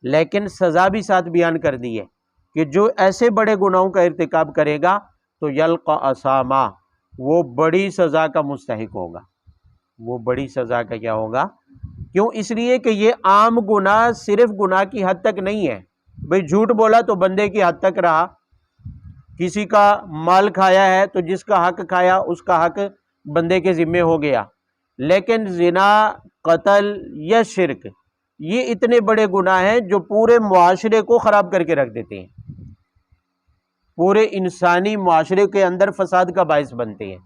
S1: لیکن سزا بھی ساتھ بیان کر دی ہے کہ جو ایسے بڑے گناہوں کا ارتکاب کرے گا تو یلقى أثاما، وہ بڑی سزا کا مستحق ہوگا، وہ بڑی سزا کا کیا ہوگا؟ کیوں؟ اس لیے کہ یہ عام گناہ صرف گناہ کی حد تک نہیں ہے، بھئی جھوٹ بولا تو بندے کی حد تک رہا، کسی کا مال کھایا ہے تو جس کا حق کھایا اس کا حق بندے کے ذمے ہو گیا، لیکن زنا، قتل یا شرک یہ اتنے بڑے گناہ ہیں جو پورے معاشرے کو خراب کر کے رکھ دیتے ہیں، پورے انسانی معاشرے کے اندر فساد کا باعث بنتے ہیں۔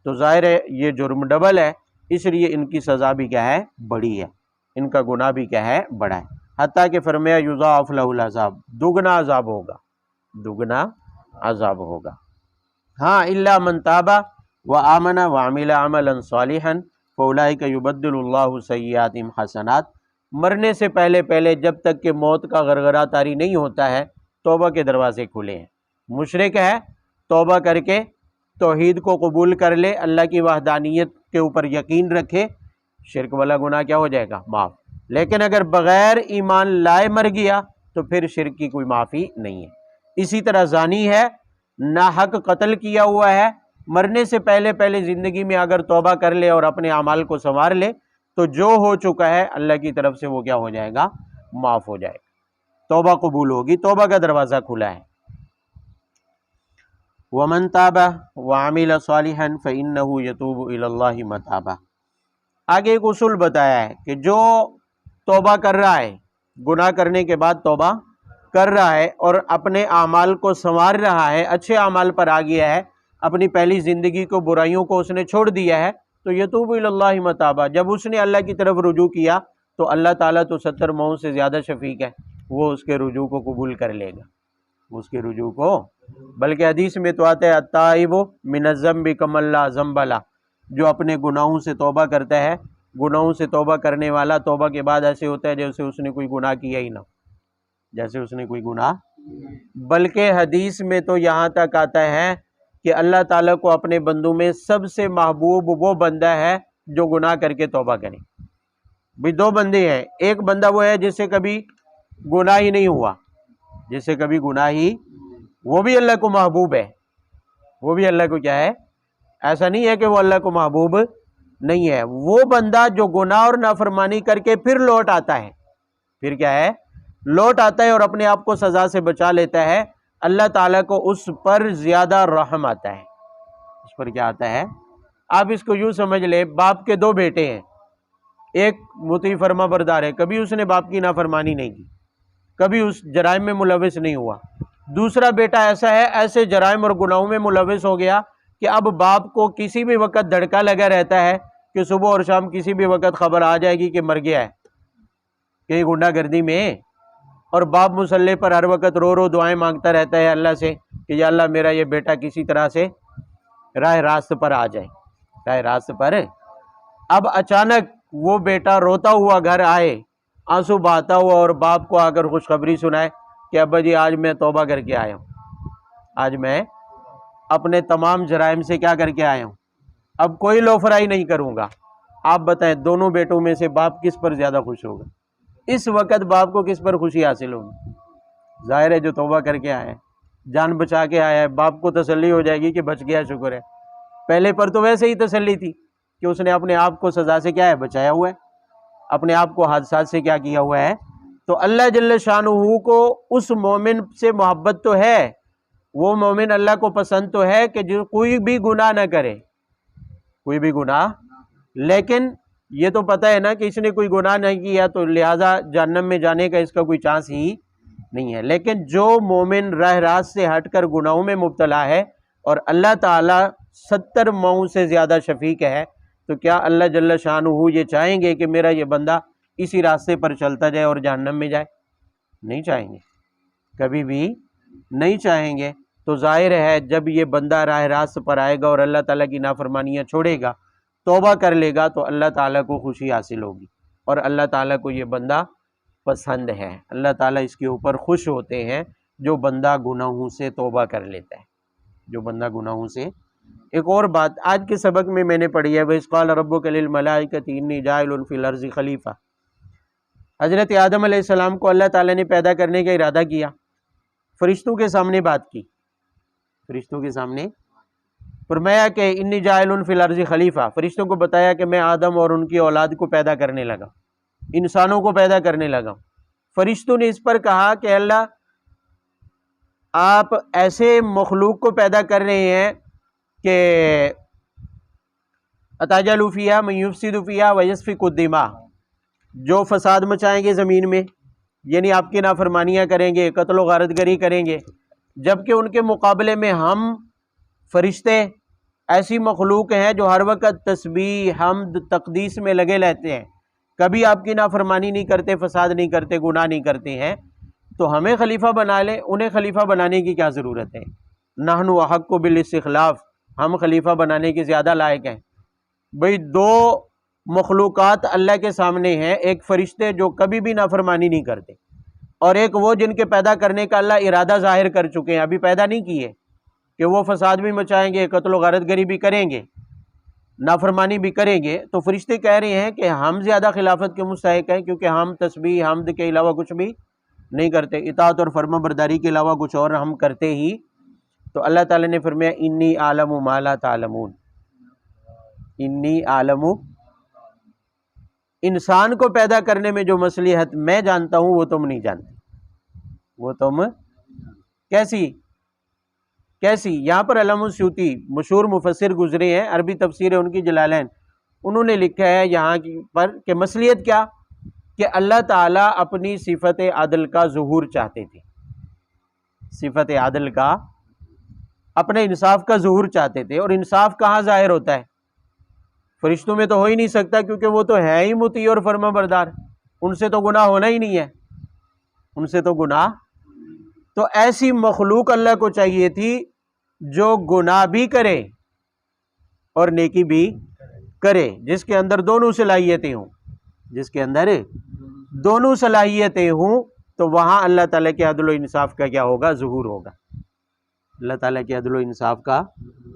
S1: تو ظاہر ہے یہ جرم ڈبل ہے، اس لیے ان کی سزا بھی کیا ہے؟ بڑی ہے، ان کا گناہ بھی کیا ہے؟ بڑا ہے۔ حتیٰ کہ فرمایا یضاعف لہ العذاب، دگنا عذاب ہوگا، دگنا عذاب ہوگا۔ ہاں الا من تاب وآمن وعمل عملا صالحا فاولئک یبدل اللہ سیئاتہم حسنات، مرنے سے پہلے پہلے جب تک کہ موت کا غرغرہ طاری نہیں ہوتا ہے توبہ کے دروازے کھلے ہیں۔ مشرک ہے توبہ کر کے توحید کو قبول کر لے، اللہ کی وحدانیت کے اوپر یقین رکھے، شرک والا گناہ کیا ہو جائے گا؟ معاف۔ لیکن اگر بغیر ایمان لائے مر گیا تو پھر شرک کی کوئی معافی نہیں ہے۔ اسی طرح زانی ہے، ناحق قتل کیا ہوا ہے، مرنے سے پہلے پہلے زندگی میں اگر توبہ کر لے اور اپنے اعمال کو سنوار لے تو جو ہو چکا ہے اللہ کی طرف سے وہ کیا ہو جائے گا؟ معاف ہو جائے گا، توبہ قبول ہوگی، توبہ کا دروازہ کھلا ہے۔ وَمَن تَابَ وَعَمِلَ صَالِحًا فَإِنَّهُ يَتُوبُ إِلَى اللَّهِ مَتَابًا۔ آگے ایک اصول بتایا ہے کہ جو توبہ کر رہا ہے، گناہ کرنے کے بعد توبہ کر رہا ہے اور اپنے اعمال کو سنوار رہا ہے، اچھے اعمال پر آ گیا ہے، اپنی پہلی زندگی کو، برائیوں کو اس نے چھوڑ دیا ہے، تو یتوب الی اللہ متابا، جب اس نے اللہ کی طرف رجوع کیا تو اللہ تعالیٰ تو 70 ماؤں سے زیادہ شفیق ہے، وہ اس کے رجوع کو قبول کر لے گا، اس کے رجوع کو۔ بلکہ حدیث میں تو آتا ہے التائب من الذنب کمن لا ذنب لہ، جو اپنے گناہوں سے توبہ کرتا ہے، گناہوں سے توبہ کرنے والا توبہ کے بعد ایسے ہوتا ہے جیسے اس نے کوئی گناہ کیا ہی نہ، جیسے اس نے کوئی گناہ۔ بلکہ حدیث میں تو یہاں تک آتا ہے کہ اللہ تعالیٰ کو اپنے بندوں میں سب سے محبوب وہ بندہ ہے جو گناہ کر کے توبہ کرے۔ بھی دو بندے ہیں، ایک بندہ وہ ہے جس سے کبھی گناہ ہی نہیں ہوا، جس سے کبھی گناہ ہی، وہ بھی اللہ کو محبوب ہے، وہ بھی اللہ کو کیا ہے، ایسا نہیں ہے کہ وہ اللہ کو محبوب نہیں ہے۔ وہ بندہ جو گناہ اور نافرمانی کر کے پھر لوٹ آتا ہے، پھر کیا ہے، لوٹ آتا ہے اور اپنے آپ کو سزا سے بچا لیتا ہے، اللہ تعالیٰ کو اس پر زیادہ رحم آتا ہے، اس پر کیا آتا ہے۔ آپ اس کو یوں سمجھ لیں، باپ کے دو بیٹے ہیں، ایک مطیع فرما بردار ہے، کبھی اس نے باپ کی نافرمانی نہیں کی، کبھی اس جرائم میں ملوث نہیں ہوا۔ دوسرا بیٹا ایسا ہے، ایسے جرائم اور گناہوں میں ملوث ہو گیا کہ اب باپ کو کسی بھی وقت دھڑکا لگا رہتا ہے کہ صبح اور شام کسی بھی وقت خبر آ جائے گی کہ مر گیا ہے کہیں غنڈہ گردی میں، اور باپ مصلی پر ہر وقت رو رو دعائیں مانگتا رہتا ہے اللہ سے کہ یا اللہ میرا یہ بیٹا کسی طرح سے راہ راست پر آ جائے، راہ راست پر۔ اب اچانک وہ بیٹا روتا ہوا گھر آئے، آنسو بہاتا ہوا، اور باپ کو آ کر خوشخبری سنائے کہ ابا جی آج میں توبہ کر کے آیا ہوں، آج میں اپنے تمام جرائم سے کیا کر کے آیا ہوں، اب کوئی لوفرائی نہیں کروں گا۔ آپ بتائیں دونوں بیٹوں میں سے باپ کس پر زیادہ خوش ہوگا؟ اس وقت باپ کو کس پر خوشی حاصل ہوگی؟ ظاہر ہے جو توبہ کر کے آیا ہے، جان بچا کے آیا ہے، باپ کو تسلی ہو جائے گی کہ بچ گیا، شکر ہے۔ پہلے پر تو ویسے ہی تسلی تھی کہ اس نے اپنے آپ کو سزا سے کیا ہے، بچایا ہوا ہے، اپنے آپ کو حادثات سے کیا کیا ہوا ہے۔ تو اللہ جل شانہ کو اس مومن سے محبت تو ہے، وہ مومن اللہ کو پسند تو ہے کہ جو کوئی بھی گناہ نہ کرے، کوئی بھی گناہ، لیکن یہ تو پتہ ہے نا کہ اس نے کوئی گناہ نہیں کیا تو لہٰذا جہنم میں جانے کا اس کا کوئی چانس ہی نہیں ہے۔ لیکن جو مومن راہ راست سے ہٹ کر گناہوں میں مبتلا ہے اور اللہ تعالیٰ 70 مئوں سے زیادہ شفیق ہے، تو کیا اللہ جل شانہ یہ چاہیں گے کہ میرا یہ بندہ اسی راستے پر چلتا جائے اور جہنم میں جائے؟ نہیں چاہیں گے، کبھی بھی نہیں چاہیں گے۔ تو ظاہر ہے جب یہ بندہ راہ راست پر آئے گا اور اللہ تعالیٰ کی نافرمانیاں چھوڑے گا، توبہ کر لے گا، تو اللہ تعالیٰ کو خوشی حاصل ہوگی، اور اللہ تعالیٰ کو یہ بندہ پسند ہے، اللہ تعالیٰ اس کے اوپر خوش ہوتے ہیں جو بندہ گناہوں سے توبہ کر لیتا ہے، جو بندہ گناہوں سے۔ ایک اور بات آج کے سبق میں نے پڑھی ہے، وَإِذْ قَالَ رَبُّكَ لِلْمَلَائِكَةِ إِنِّي جَاعِلٌ فِي الْأَرْضِ خلیفہ۔ حضرت آدم علیہ السلام کو اللہ تعالیٰ نے پیدا کرنے کا ارادہ کیا، فرشتوں کے سامنے بات کی، فرشتوں کے سامنے فرمایا کہ انی جاعل فی الارض خلیفہ، فرشتوں کو بتایا کہ میں آدم اور ان کی اولاد کو پیدا کرنے لگا، انسانوں کو پیدا کرنے لگا۔ فرشتوں نے اس پر کہا کہ اللہ آپ ایسے مخلوق کو پیدا کر رہے ہیں کہ اتجعل فیہا من یفسد فیہا ویسفک الدماء، جو فساد مچائیں گے زمین میں، یعنی آپ کی نافرمانیاں کریں گے، قتل و غارت گری کریں گے، جبکہ ان کے مقابلے میں ہم فرشتے ایسی مخلوق ہیں جو ہر وقت تسبیح، حمد، تقدیس میں لگے رہتے ہیں، کبھی آپ کی نافرمانی نہیں کرتے، فساد نہیں کرتے، گناہ نہیں کرتے ہیں، تو ہمیں خلیفہ بنا لیں، انہیں خلیفہ بنانے کی کیا ضرورت ہے؟ نحن احق بالاستخلاف، ہم خلیفہ بنانے کے زیادہ لائق ہیں۔ بھئی دو مخلوقات اللہ کے سامنے ہیں، ایک فرشتے جو کبھی بھی نافرمانی نہیں کرتے، اور ایک وہ جن کے پیدا کرنے کا اللہ ارادہ ظاہر کر چکے ہیں، ابھی پیدا نہیں کیے، کہ وہ فساد بھی مچائیں گے، قتل و غارت گری بھی کریں گے، نافرمانی بھی کریں گے۔ تو فرشتے کہہ رہے ہیں کہ ہم زیادہ خلافت کے مستحق ہیں، کیونکہ ہم تسبیح، حمد کے علاوہ کچھ بھی نہیں کرتے، اطاعت اور فرما برداری کے علاوہ کچھ اور ہم کرتے ہی۔ تو اللہ تعالیٰ نے فرمایا انی اعلم ما لا تعلمون، انی اعلم، انسان کو پیدا کرنے میں جو مصلحت میں جانتا ہوں وہ تم نہیں جانتے، وہ تم کیسی؟ یہاں پر علامہ السیوطی مشہور مفسر گزرے ہیں، عربی تفسیر ہے ان کی جلالین، انہوں نے لکھا ہے یہاں پر کہ مصلحت کیا، کہ اللہ تعالیٰ اپنی صفت عدل کا ظہور چاہتے تھے، صفت عدل کا، اپنے انصاف کا ظہور چاہتے تھے، اور انصاف کہاں ظاہر ہوتا ہے؟ فرشتوں میں تو ہو ہی نہیں سکتا، کیونکہ وہ تو ہے ہی مطیع اور فرما بردار، ان سے تو گناہ ہونا ہی نہیں ہے۔ ان سے تو گناہ، تو ایسی مخلوق اللہ کو چاہیے تھی جو گناہ بھی کرے اور نیکی بھی کرے، جس کے اندر دونوں صلاحیتیں ہوں، جس کے اندر دونوں صلاحیتیں ہوں، تو وہاں اللہ تعالیٰ کے عدل و انصاف کا کیا ہوگا؟ ظہور ہوگا، اللہ تعالیٰ کے عدل و انصاف کا۔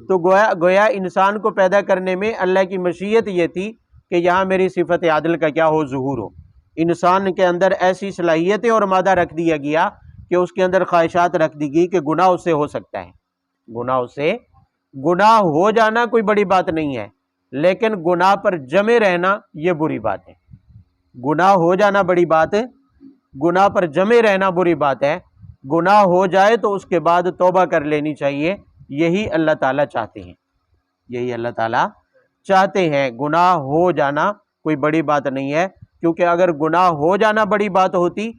S1: تو گویا انسان کو پیدا کرنے میں اللہ کی مشیت یہ تھی کہ یہاں میری صفت عدل کا کیا ہو؟ ظہور ہو۔ انسان کے اندر ایسی صلاحیتیں اور مادہ رکھ دیا گیا کہ اس کے اندر خواہشات رکھ دی گئی کہ گناہ اس سے ہو سکتا ہے، گناہ ہو جانا کوئی بڑی بات نہیں ہے، لیکن گناہ پر جمے رہنا یہ بری بات ہے۔ گناہ ہو جانا بڑی بات ہے، گناہ پر جمے رہنا بری بات ہے۔ گناہ ہو جائے تو اس کے بعد توبہ کر لینی چاہیے، یہی اللہ تعالیٰ چاہتے ہیں، یہی اللہ تعالیٰ چاہتے ہیں۔ گناہ ہو جانا کوئی بڑی بات نہیں ہے، کیونکہ اگر گناہ ہو جانا بڑی بات ہوتی،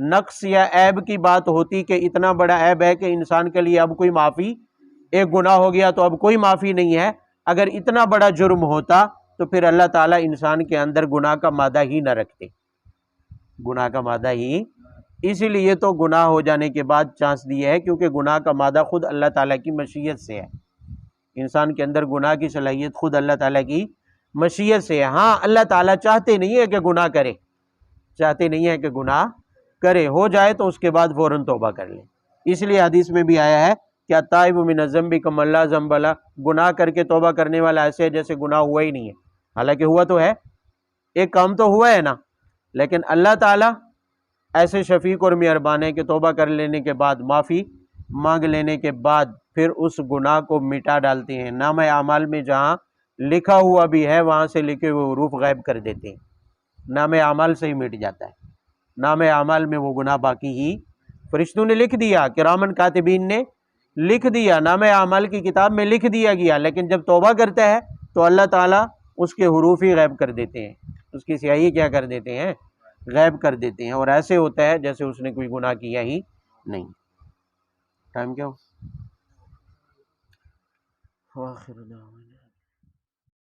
S1: نقص یا عیب کی بات ہوتی کہ اتنا بڑا عیب ہے کہ انسان کے لیے اب کوئی معافی، ایک گناہ ہو گیا تو اب کوئی معافی نہیں ہے، اگر اتنا بڑا جرم ہوتا تو پھر اللہ تعالیٰ انسان کے اندر گناہ کا مادہ ہی نہ رکھتے، گناہ کا مادہ ہی۔ اسی لیے تو گناہ ہو جانے کے بعد چانس دیا ہے، کیونکہ گناہ کا مادہ خود اللہ تعالیٰ کی مشیت سے ہے۔ انسان کے اندر گناہ کی صلاحیت خود اللہ تعالیٰ کی مشیت سے ہے۔ ہاں اللہ تعالیٰ چاہتے نہیں ہے کہ گناہ کرے، چاہتے نہیں ہے کہ گناہ کرے، ہو جائے تو اس کے بعد فوراً توبہ کر لے۔ اس لیے حدیث میں بھی آیا ہے کہ التائب من الذنب کمن لا ذنب لہ، گناہ کر کے توبہ کرنے والا ایسے ہے جیسے گناہ ہوا ہی نہیں ہے، حالانکہ ہوا تو ہے، ایک کام تو ہوا ہے نا، لیکن اللہ تعالیٰ ایسے شفیق اور مہربان ہے کہ توبہ کر لینے کے بعد، معافی مانگ لینے کے بعد پھر اس گناہ کو مٹا ڈالتے ہیں۔ نامہ اعمال میں جہاں لکھا ہوا بھی ہے وہاں سے لکھے ہوئے حروف غائب کر دیتے ہیں، نامہ اعمال سے ہی مٹ جاتا ہے، نامہ اعمال میں وہ گناہ باقی ہی، فرشتوں نے لکھ دیا، کرامن کاتبین نے لکھ دیا، نامہ اعمال کی کتاب میں لکھ دیا گیا، لیکن جب توبہ کرتا ہے تو اللہ تعالیٰ اس کے حروف ہی غائب کر دیتے ہیں، اس کی سیاہی کیا کر دیتے ہیں؟ غائب کر دیتے ہیں، اور ایسے ہوتا ہے جیسے اس نے کوئی گناہ کیا ہی نہیں۔ ٹائم کیا ہو؟